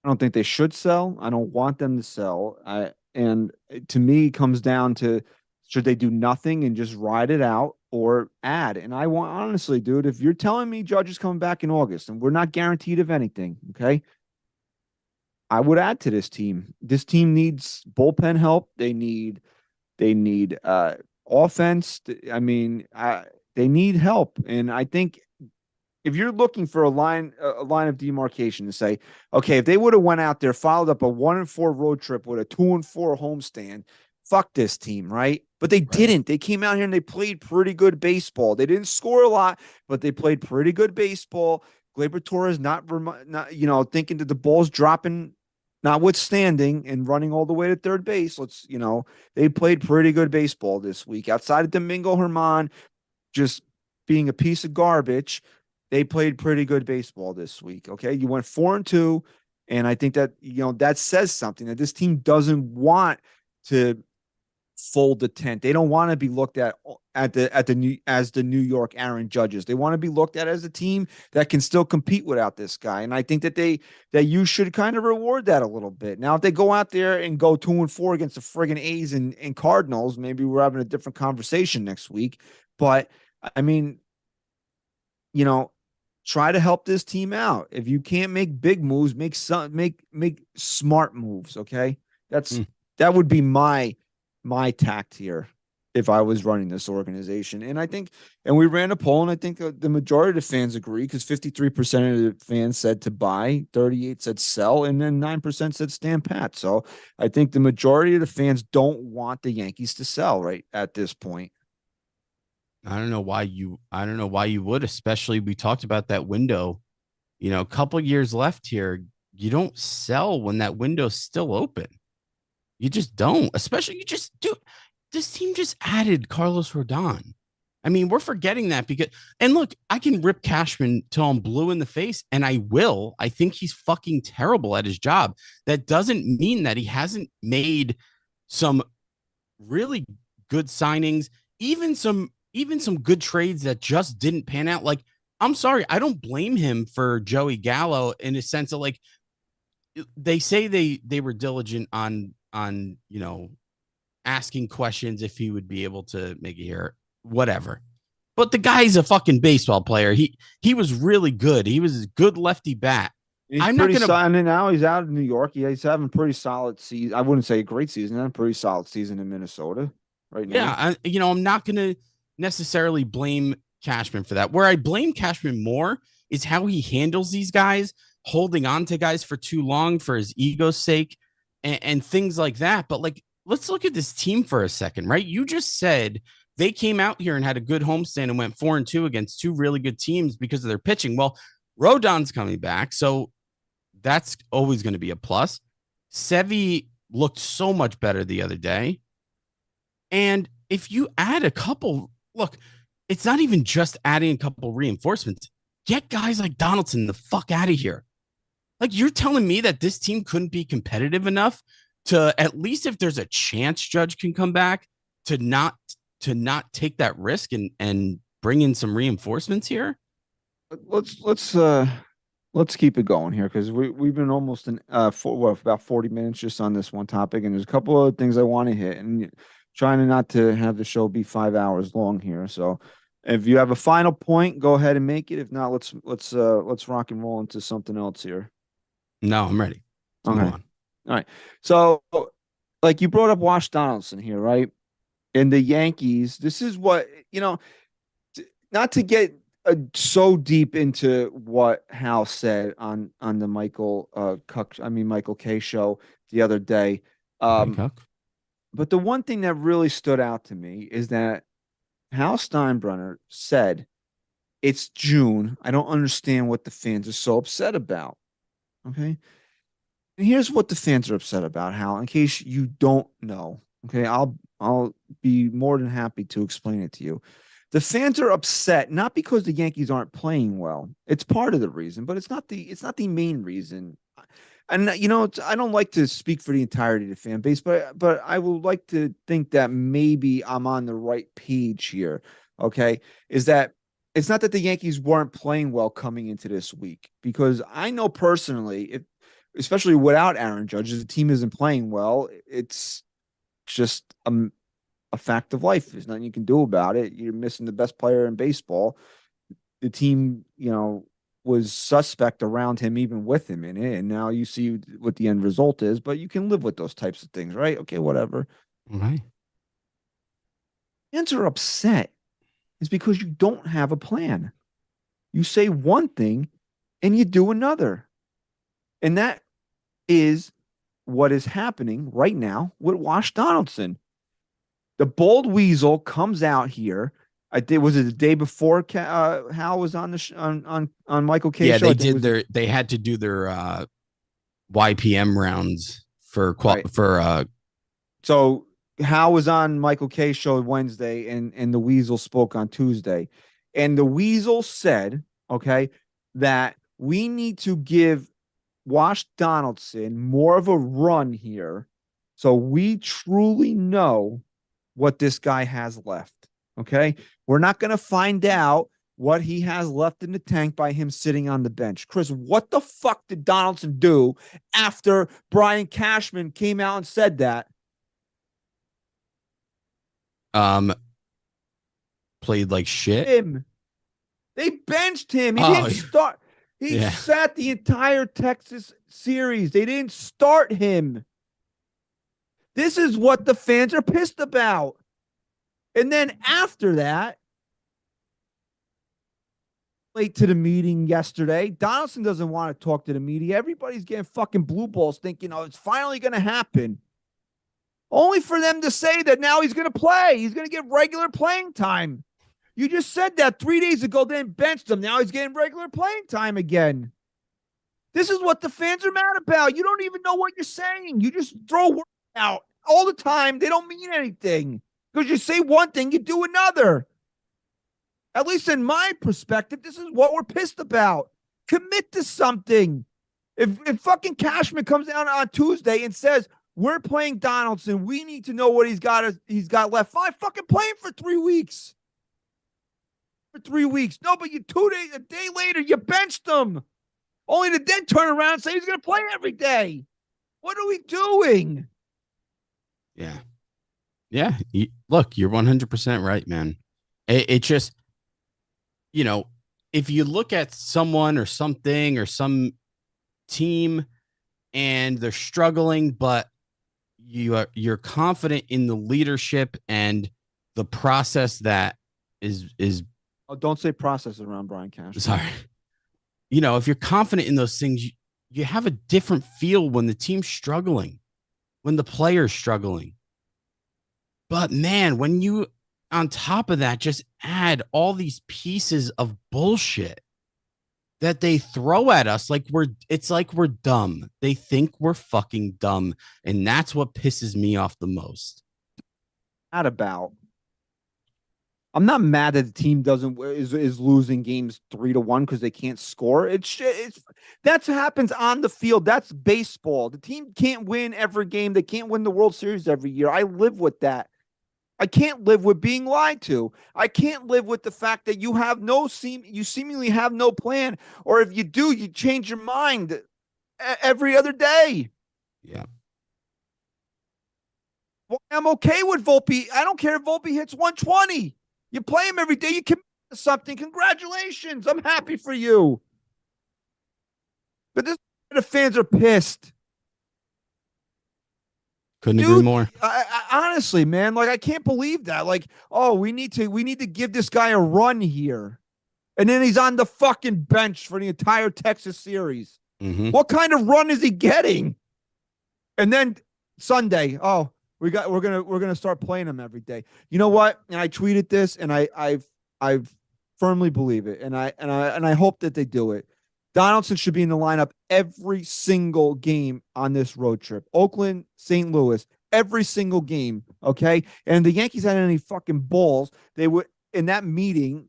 I don't think they should sell. I don't want them to sell. And to me, it comes down to should they do nothing and just ride it out or add? And I want honestly, dude, if you're telling me Judge is coming back in August and we're not guaranteed of anything, okay, I would add to this team. This team needs bullpen help. They need offense. I mean, they need help, and I think if you're looking for a line of demarcation to say, okay, if they would have went out there, followed up a 1-4 road trip with a 2-4 homestand, fuck this team, right? But they didn't. They came out here and they played pretty good baseball. They didn't score a lot, but they played pretty good baseball. Gleyber Torres not thinking that the ball's dropping, notwithstanding, and running all the way to third base. They played pretty good baseball this week. Outside of Domingo Herman just being a piece of garbage, they played pretty good baseball this week. Okay. You went 4-2. And I think that, that says something that this team doesn't want to fold the tent. They don't want to be looked at the New York Aaron Judges. They want to be looked at as a team that can still compete without this guy. And I think that you should kind of reward that a little bit. Now, if they go out there and go 2-4 against the friggin' A's and Cardinals, maybe we're having a different conversation next week. But I mean, try to help this team out. If you can't make big moves, make smart moves. Okay. That would be my tact here if I was running this organization. And we ran a poll, and I think the majority of the fans agree, because 53% of the fans said to buy, 38 said sell, and then 9% said stand pat. So I think the majority of the fans don't want the Yankees to sell right at this point. I don't know why you would, especially we talked about that window, a couple years left here. You don't sell when that window's still open. You just don't, especially this team just added Carlos Rodon. I mean, we're forgetting that and look, I can rip Cashman till I'm blue in the face, and I will. I think he's fucking terrible at his job. That doesn't mean that he hasn't made some really good signings, even some good trades that just didn't pan out. Like, I'm sorry, I don't blame him for Joey Gallo in a sense of, like, they say they were diligent on asking questions if he would be able to make a year, whatever. But the guy's a fucking baseball player. He was really good. He was a good lefty bat. He's and now he's out of New York. He's having a pretty solid season. I wouldn't say a great season, a pretty solid season in Minnesota right now. Yeah, I'm not gonna necessarily blame Cashman for that. Where I blame Cashman more is how he handles these guys, holding on to guys for too long for his ego's sake and things like that. But, like, let's look at this team for a second, right? You just said they came out here and had a good homestand and went 4-2 against two really good teams because of their pitching. Well, Rodon's coming back, so that's always going to be a plus. Sevy looked so much better the other day. And if you add a couple, look, it's not even just adding a couple reinforcements. Get guys like Donaldson the fuck out of here. Like, you're telling me that this team couldn't be competitive enough to, at least if there's a chance Judge can come back, to not take that risk and bring in some reinforcements here? Let's keep it going here, because we've been almost about 40 minutes just on this one topic, and there's a couple of things I want to hit, and trying not to have the show be 5 hours long here. So if you have a final point, go ahead and make it. If not, let's rock and roll into something else here. No, I'm ready. Okay. All right. So, like, you brought up Wash Donaldson here, right? And the Yankees, this is what, not to get so deep into what Hal said on the Michael K show the other day. But the one thing that really stood out to me is that Hal Steinbrenner said, it's June. I don't understand what the fans are so upset about. Okay. And here's what the fans are upset about, Hal, in case you don't know. Okay. I'll be more than happy to explain it to you. The fans are upset, not because the Yankees aren't playing well. It's part of the reason, but it's not the main reason. And I don't like to speak for the entirety of the fan base, but I would like to think that maybe I'm on the right page here. Okay, is that it's not that the Yankees weren't playing well coming into this week, because I know personally, if especially without Aaron Judge, the team isn't playing well. It's just a fact of life. There's nothing you can do about it. You're missing the best player in baseball. The team, was suspect around him, even with him in it. And now you see what the end result is, but you can live with those types of things, right? Okay, whatever. Right. Fans are upset is because you don't have a plan. You say one thing and you do another. And that is what is happening right now with Wash Donaldson. The bold weasel comes out here. Was it the day before Hal was on the on Michael K. Yeah, show? they had to do their YPM rounds for So Hal was on Michael K. show Wednesday, and the weasel spoke on Tuesday, and the weasel said, okay, that we need to give Wash Donaldson more of a run here, so we truly know what this guy has left. Okay. We're not going to find out what he has left in the tank by him sitting on the bench. Chris, what the fuck did Donaldson do after Brian Cashman came out and said that? Played like shit. They benched him. He didn't start. He sat the entire Texas series. They didn't start him. This is what the fans are pissed about. And then after that, late to the meeting yesterday, Donaldson doesn't want to talk to the media. Everybody's getting fucking blue balls thinking, it's finally going to happen. Only for them to say that now he's going to play. He's going to get regular playing time. You just said that 3 days ago, then benched him. Now he's getting regular playing time again. This is what the fans are mad about. You don't even know what you're saying. You just throw words out all the time. They don't mean anything. Because you say one thing, you do another. At least in my perspective, this is what we're pissed about. Commit to something. If fucking Cashman comes down on Tuesday and says, we're playing Donaldson, we need to know what he's got left. Fine, fucking play him for 3 weeks. For 3 weeks. No, but a day later, you benched him. Only to then turn around and say he's going to play every day. What are we doing? Yeah. Yeah. Look, you're 100% right, man. It just, if you look at someone or something or some team and they're struggling, but you're confident in the leadership and the process that is. Oh, don't say process around Brian Cash. Sorry. If you're confident in those things, you have a different feel when the team's struggling, when the player's struggling. But man, when you, on top of that, just add all these pieces of bullshit that they throw at us it's like we're dumb. They think we're fucking dumb. And that's what pisses me off the most. Not about. I'm not mad that the team is losing games 3-1 because they can't score. It's that happens on the field. That's baseball. The team can't win every game. They can't win the World Series every year. I live with that. I can't live with being lied to. I can't live with the fact that you seemingly have no plan, or if you do, you change your mind every other day. Yeah. Well, I'm okay with Volpe. I don't care if Volpe hits 120. You play him every day. You commit to something. Congratulations. I'm happy for you. But the fans are pissed. Couldn't agree more. I honestly, man, I can't believe that. We need to give this guy a run here. And then he's on the fucking bench for the entire Texas series. Mm-hmm. What kind of run is he getting? And then Sunday, we're gonna start playing him every day. You know what? And I tweeted this, and I firmly believe it, and I hope that they do it. Donaldson should be in the lineup every single game on this road trip. Oakland, St. Louis, every single game. Okay. And the Yankees had any fucking balls, they would, in that meeting,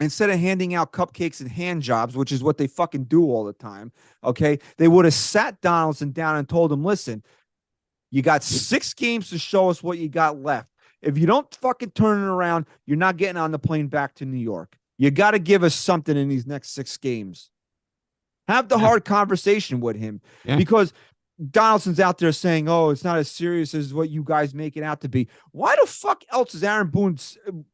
instead of handing out cupcakes and hand jobs, which is what they fucking do all the time, okay, they would have sat Donaldson down and told him, listen, you got 6 games to show us what you got left. If you don't fucking turn it around, you're not getting on the plane back to New York. You got to give us something in these next 6 games. Have the hard conversation with him because Donaldson's out there saying, oh, it's not as serious as what you guys make it out to be. Why the fuck else is Aaron Boone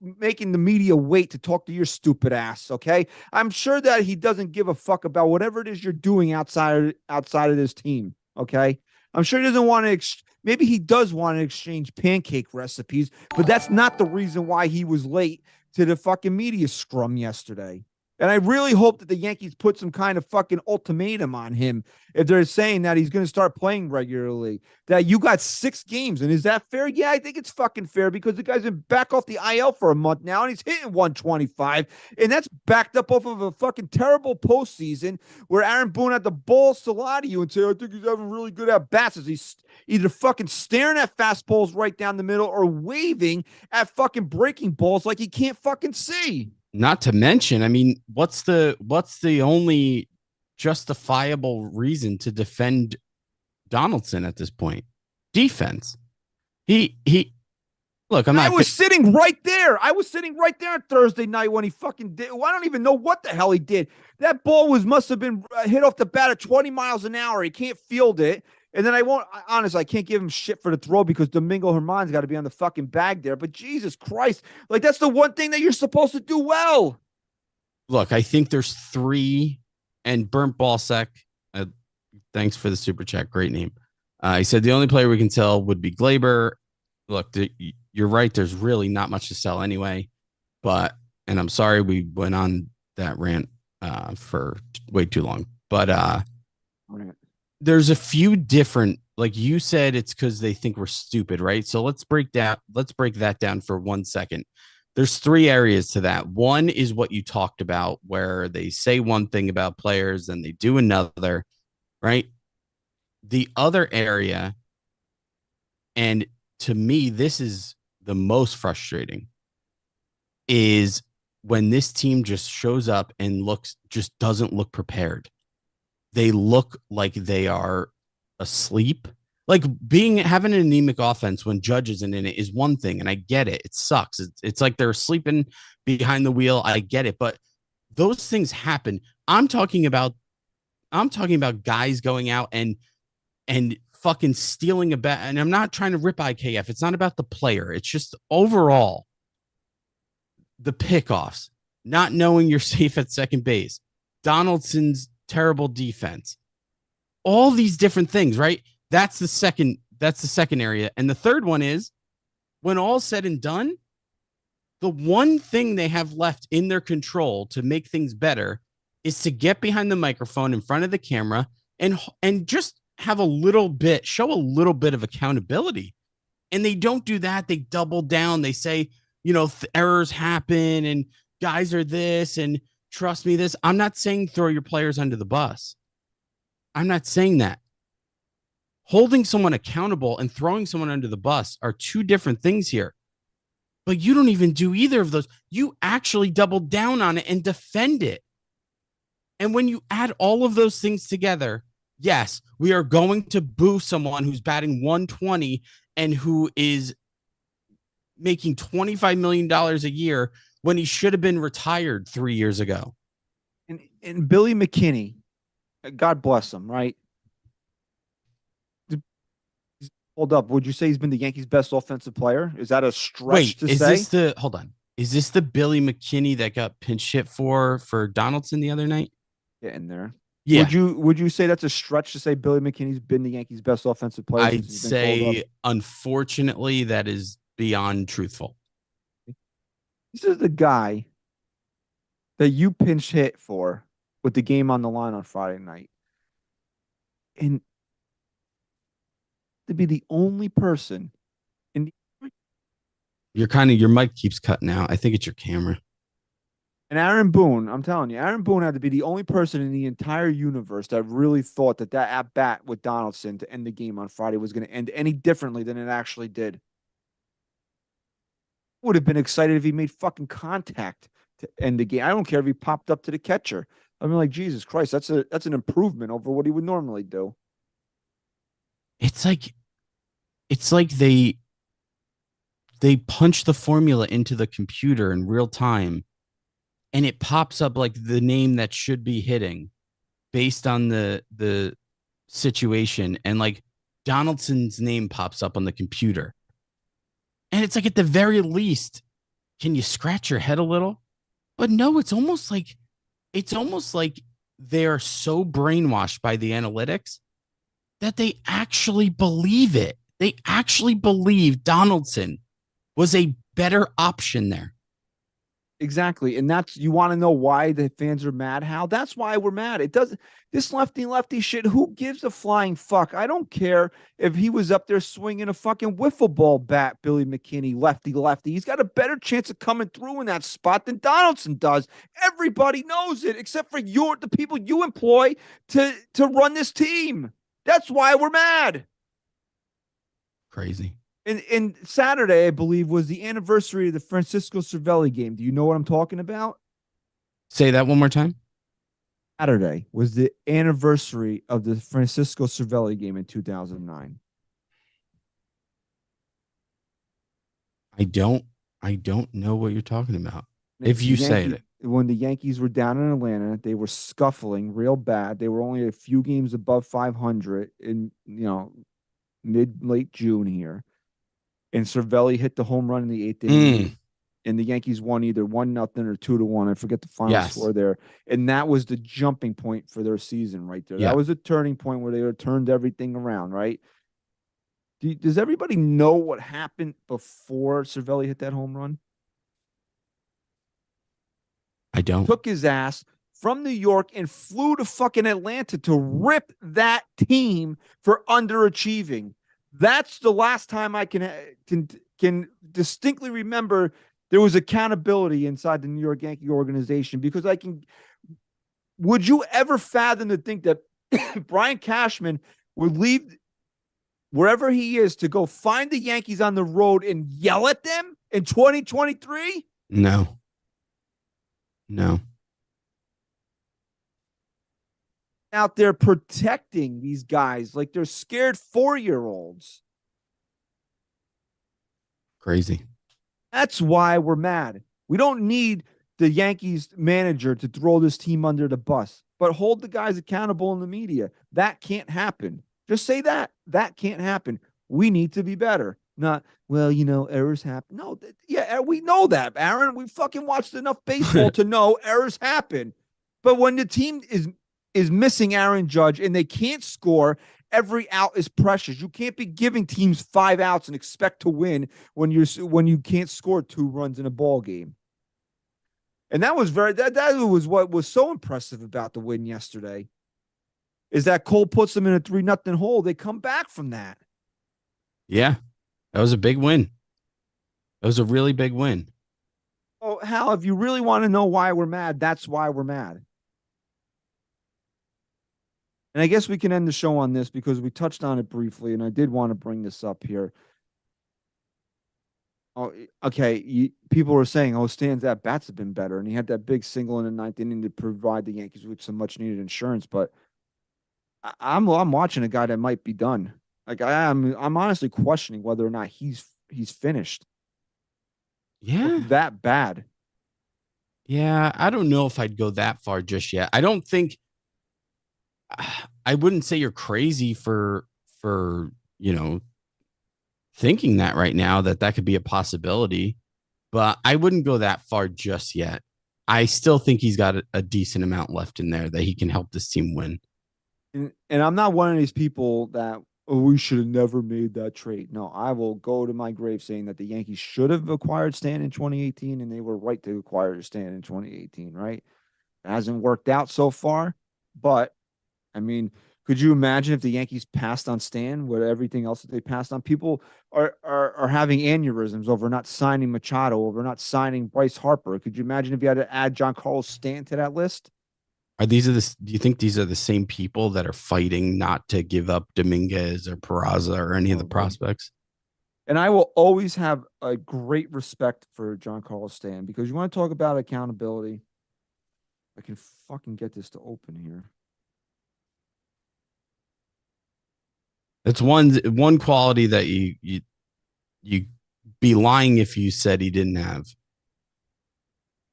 making the media wait to talk to your stupid ass? Okay. I'm sure that he doesn't give a fuck about whatever it is you're doing outside of this team. Okay. I'm sure he doesn't want to, maybe he does want to exchange pancake recipes, but that's not the reason why he was late to the fucking media scrum yesterday. And I really hope that the Yankees put some kind of fucking ultimatum on him if they're saying that he's going to start playing regularly, that you got 6 games. And is that fair? Yeah, I think it's fucking fair because the guy's been back off the IL for a month now and he's hitting 125. And that's backed up off of a fucking terrible postseason where Aaron Boone had the balls to lie to you and say, I think he's having really good at bats as he's either fucking staring at fastballs right down the middle or waving at fucking breaking balls like he can't fucking see. Not to mention, I mean, what's the only justifiable reason to defend Donaldson at this point? Defense. He look, I was sitting right there. I was sitting right there on Thursday night when he fucking did. Well, I don't even know what the hell he did. That ball must have been hit off the bat at 20 miles an hour. He can't field it. And then I can't give him shit for the throw because Domingo Germán's got to be on the fucking bag there. But Jesus Christ, like that's the one thing that you're supposed to do well. Look, I think there's 3 and Burnt Ballsack. Thanks for the super chat. Great name. He said the only player we can sell would be Glaber. Look, you're right. There's really not much to sell anyway. And I'm sorry we went on that rant for way too long. But there's a few different, like you said, it's because they think we're stupid, right? So let's break that down for 1 second. There's 3 areas to that. One is what you talked about, where they say one thing about players and they do another, right? The other area, and to me, this is the most frustrating, is when this team just shows up and just doesn't look prepared. They look like they are asleep. Like having an anemic offense when Judge isn't in it is one thing, and I get it. It sucks. It's like they're sleeping behind the wheel. I get it, but those things happen. I'm talking about guys going out and fucking stealing a bat. And I'm not trying to rip IKF. It's not about the player. It's just overall the pickoffs, not knowing you're safe at second base, Donaldson's terrible defense, all these different things, right? That's the second area. And the third one is when all's said and done, the one thing they have left in their control to make things better is to get behind the microphone in front of the camera and just have show a little bit of accountability. And they don't do that. They double down. They say, errors happen and guys are this and trust me this. I'm not saying throw your players under the bus. I'm not saying that. Holding someone accountable and throwing someone under the bus are 2 different things here. But you don't even do either of those. You actually double down on it and defend it. And when you add all of those things together, yes, we are going to boo someone who's batting 120 and who is making $25 million a year when he should have been retired 3 years ago. And Billy McKinney, God bless him, right? Hold up. Would you say he's been the Yankees' best offensive player? Is that a stretch to say? Hold on. Is this the Billy McKinney that got pinch hit for Donaldson the other night? Getting there. Yeah. Would you say that's a stretch to say Billy McKinney's been the Yankees' best offensive player? I'd say, unfortunately, that is beyond truthful. This is the guy that you pinch hit for with the game on the line on Friday night. And to be the only person in the your mic keeps cutting out. I think it's your camera. And Aaron Boone, I'm telling you, Aaron Boone had to be the only person in the entire universe that really thought that at bat with Donaldson to end the game on Friday was going to end any differently than it actually did. Would have been excited if he made fucking contact to end the game. I don't care if he popped up to the catcher. I mean, like, Jesus Christ, that's an improvement over what he would normally do. It's like they punch the formula into the computer in real time, and it pops up like the name that should be hitting based on the situation, and like Donaldson's name pops up on the computer. And it's like, at the very least, can you scratch your head a little? But no, it's almost like they're so brainwashed by the analytics that they actually believe it. They actually believe Donaldson was a better option there. Exactly. And you want to know why the fans are mad, Hal? That's why we're mad. It doesn't, this lefty shit, who gives a flying fuck? I don't care if he was up there swinging a fucking wiffle ball bat, Billy McKinney, lefty. He's got a better chance of coming through in that spot than Donaldson does. Everybody knows it, except for the people you employ to run this team. That's why we're mad. Crazy. And Saturday, I believe, was the anniversary of the Francisco Cervelli game. Do you know what I'm talking about? Say that one more time. Saturday was the anniversary of the Francisco Cervelli game in 2009. I don't know what you're talking about. If you say it. When the Yankees were down in Atlanta, they were scuffling real bad. They were only a few games above 500 in, late June here. And Cervelli hit the home run in the 8th inning. And the Yankees won either 1-0 or 2-1. I forget the final score there. And that was the jumping point for their season right there. Yeah. That was a turning point where they turned everything around, right? Does everybody know what happened before Cervelli hit that home run? I don't. Took his ass from New York and flew to fucking Atlanta to rip that team for underachieving. That's the last time I can distinctly remember there was accountability inside the New York Yankee organization, because would you ever fathom to think that Brian Cashman would leave wherever he is to go find the Yankees on the road and yell at them in 2023? No. Out there protecting these guys like they're scared 4-year-olds. Crazy. That's why we're mad. We don't need the Yankees manager to throw this team under the bus, but hold the guys accountable in the media. That can't happen. Just say that. That can't happen. We need to be better. Not, well, errors happen. No, we know that, Aaron. We fucking watched enough baseball to know errors happen. But when the team is missing Aaron Judge and they can't score, every out is precious. You can't be giving teams 5 outs and expect to win when you can't score 2 runs in a ball game. And that was that was what was so impressive about the win yesterday, is that Cole puts them in a 3-0 hole. They come back from that. Yeah. That was a big win. That was a really big win. Oh, Hal, if you really want to know why we're mad, that's why we're mad. And I guess we can end the show on this because we touched on it briefly, and I did want to bring this up here. Oh, okay. People were saying, Stan's at-bats have been better, and he had that big single in the 9th inning to provide the Yankees with some much-needed insurance. But I'm watching a guy that might be done. Like, I'm honestly questioning whether or not he's finished. Yeah. That bad. Yeah, I don't know if I'd go that far just yet. I don't think I wouldn't say you're crazy for thinking that right now, that could be a possibility, but I wouldn't go that far just yet. I still think he's got a decent amount left in there that he can help this team win. And I'm not one of these people that, we should have never made that trade. No, I will go to my grave saying that the Yankees should have acquired Stanton in 2018, and they were right to acquire Stanton in 2018, right? It hasn't worked out so far, but I mean, could you imagine if the Yankees passed on Stan with everything else that they passed on? People are having aneurysms over not signing Machado, over not signing Bryce Harper. Could you imagine if you had to add Giancarlo Stanton to that list? Do you think these are the same people that are fighting not to give up Dominguez or Peraza or any of the prospects? And I will always have a great respect for Giancarlo Stanton because you want to talk about accountability. I can fucking get this to open here. It's one quality that you be lying if you said he didn't have.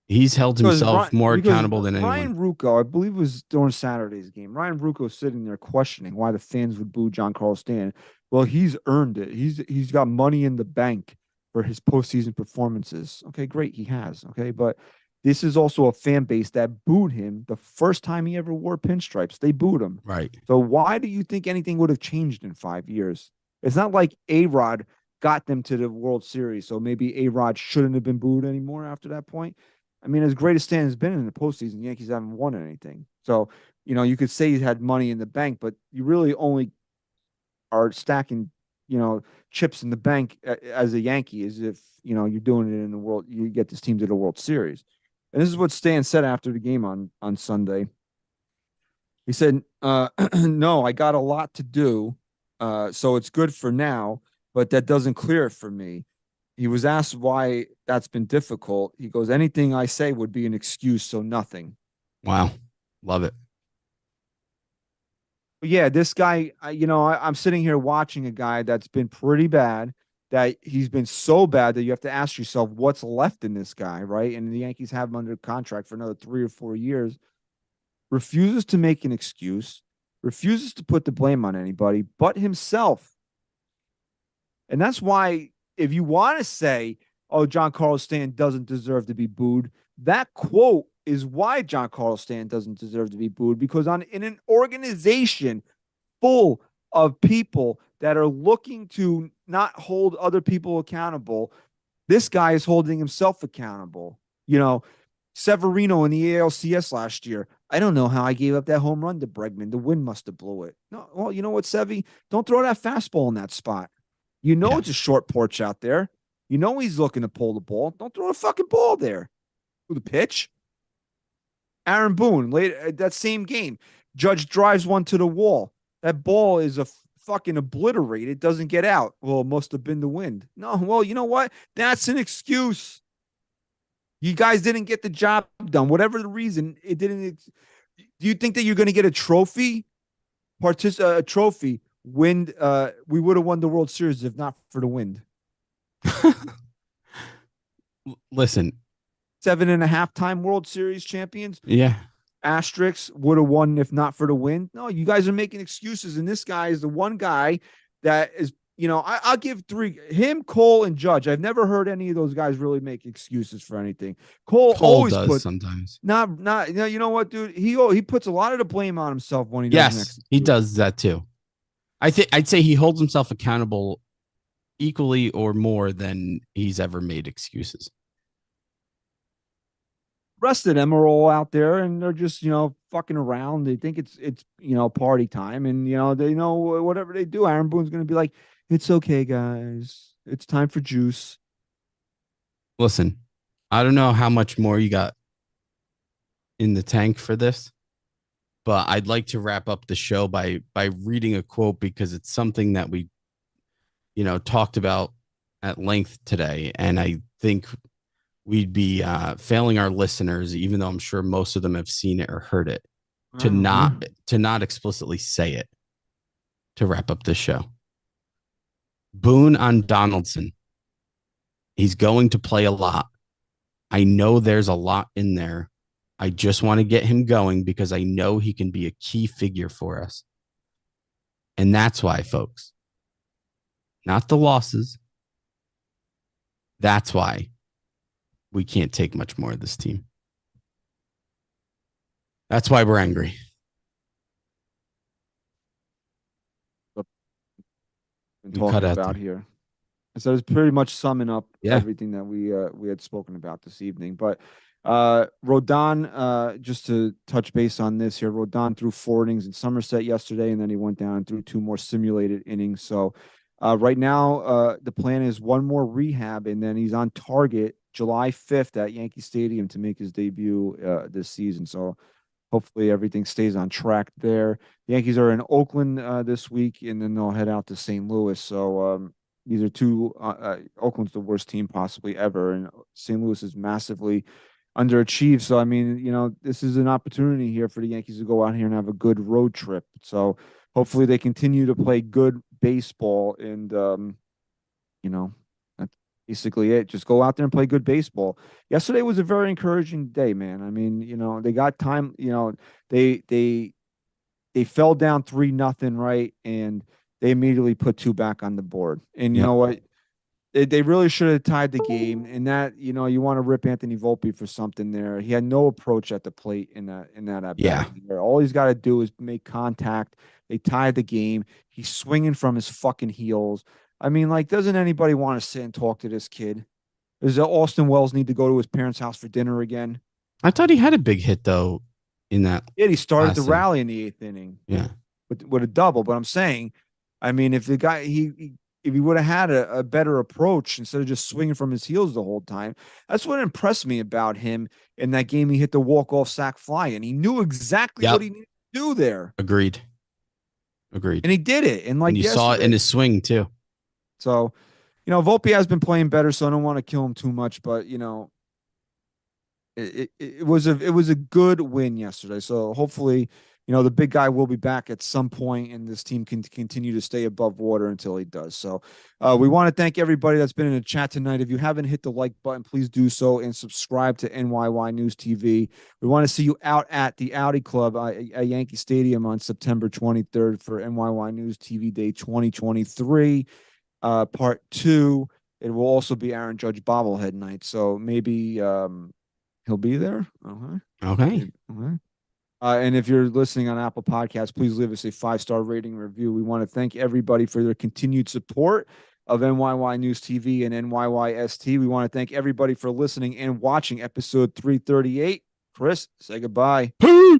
He's held himself more accountable than anyone. Ryan Rucco, I believe it was during Saturday's game. Ryan Rucco sitting there questioning why the fans would boo Giancarlo Stanton. Well, he's earned it. He's got money in the bank for his postseason performances. Okay, great, he has. Okay, but this is also a fan base that booed him the first time he ever wore pinstripes. They booed him. Right. So why do you think anything would have changed in 5 years? It's not like A-Rod got them to the World Series, so maybe A-Rod shouldn't have been booed anymore after that point. I mean, as great as Stan has been in the postseason, the Yankees haven't won anything. So, you could say he had money in the bank, but you really only are stacking, chips in the bank as a Yankee, as if, you're doing it in the world. You get this team to the World Series. And this is what Stan said after the game on Sunday. He said, no, I got a lot to do. So it's good for now, but that doesn't clear it for me. He was asked why that's been difficult. He goes, anything I say would be an excuse, so nothing. Wow. Love it. But yeah, this guy, I'm sitting here watching a guy that's been pretty bad, that he's been so bad that you have to ask yourself what's left in this guy, right? And the Yankees have him under contract for another 3 or 4 years. Refuses to make an excuse, refuses to put the blame on anybody but himself. And that's why, if you want to say, oh, Giancarlo Stanton doesn't deserve to be booed, that quote is why Giancarlo Stanton doesn't deserve to be booed, because in an organization full of people that are looking to not hold other people accountable, this guy is holding himself accountable. Severino in the ALCS last year. I don't know how I gave up that home run to Bregman. The wind must have blew it. No, well, you know what, Sevy? Don't throw that fastball in that spot. It's a short porch out there. He's looking to pull the ball. Don't throw a fucking ball there. The pitch. Aaron Boone, that same game. Judge drives one to the wall. That ball is a fucking obliterated. It doesn't get out. Well, it must have been the wind. No, well, you know what? That's an excuse. You guys didn't get the job done. Whatever the reason, it didn't. Do you think that you're going to get a trophy? A trophy. Wind. We would have won the World Series if not for the wind. Listen, 7.5-time World Series champions. Yeah. Asterisks would have won if not for the wind. No, you guys are making excuses, and this guy is the one guy that is. I'll give 3. Him, Cole, and Judge. I've never heard any of those guys really make excuses for anything. Cole always does sometimes. Not. You know what, dude? He puts a lot of the blame on himself when he doesn't. Yes, he does that too. I'd say he holds himself accountable equally or more than he's ever made excuses. Rest of them are all out there and they're just, fucking around. They think it's party time, and they know whatever they do, Aaron Boone's going to be like, it's okay, guys. It's time for juice. Listen, I don't know how much more you got in the tank for this, but I'd like to wrap up the show by reading a quote, because it's something that we, talked about at length today. And I think we'd be failing our listeners, even though I'm sure most of them have seen it or heard it, to not explicitly say it to wrap up this show. Boone on Donaldson. He's going to play a lot. I know there's a lot in there. I just want to get him going because I know he can be a key figure for us. And that's why, folks, not the losses. That's why we can't take much more of this team. That's why we're angry. Talking about here. So it's pretty much summing up Yeah. everything that we had spoken about this evening. But Rodon, just to touch base on this here, Rodon threw 4 innings in Somerset yesterday, and then he went down and threw 2 more simulated innings. So right now, the plan is 1 more rehab, and then he's on target July 5th at Yankee Stadium to make his debut this season. So hopefully everything stays on track there. The Yankees are in Oakland this week, and then they'll head out to St. Louis. So these are two. Oakland's the worst team possibly ever, and St. Louis is massively underachieved. So I mean, this is an opportunity here for the Yankees to go out here and have a good road trip. So hopefully they continue to play good baseball, and that's basically it. Just go out there and play good baseball. Yesterday was a very encouraging day, man. I mean, they got time. They fell down 3-0, right, and they immediately put two back on the board. And you know what? They really should have tied the game. And that, you want to rip Anthony Volpe for something there. He had no approach at the plate in that at bat. All he's got to do is make contact. They tied the game. He's swinging from his fucking heels. I mean, like, doesn't anybody want to sit and talk to this kid? Does Austin Wells need to go to his parents' house for dinner again? I thought he had a big hit though in that. Yeah, he started the last inning. rally in the 8th inning. Yeah. With a double. But I'm saying, I mean, if the guy if he would have had a better approach instead of just swinging from his heels the whole time, that's what impressed me about him in that game. He hit the walk-off sac fly, and he knew exactly what he needed to do there. Agreed. And he did it. And you saw it in his swing too. So, Volpe has been playing better, so I don't want to kill him too much, but it was a good win yesterday. So hopefully, the big guy will be back at some point, and this team can continue to stay above water until he does. So we want to thank everybody that's been in the chat tonight. If you haven't hit the like button, please do so and subscribe to NYY News TV. We want to see you out at the Audi Club at Yankee Stadium on September 23rd for NYY News TV Day 2023, Part 2. It will also be Aaron Judge bobblehead night, so maybe he'll be there. Okay. And if you're listening on Apple Podcasts, please leave us a 5-star rating review. We want to thank everybody for their continued support of NYY News TV and NYYST. We want to thank everybody for listening and watching episode 338. Chris, say goodbye. Peace.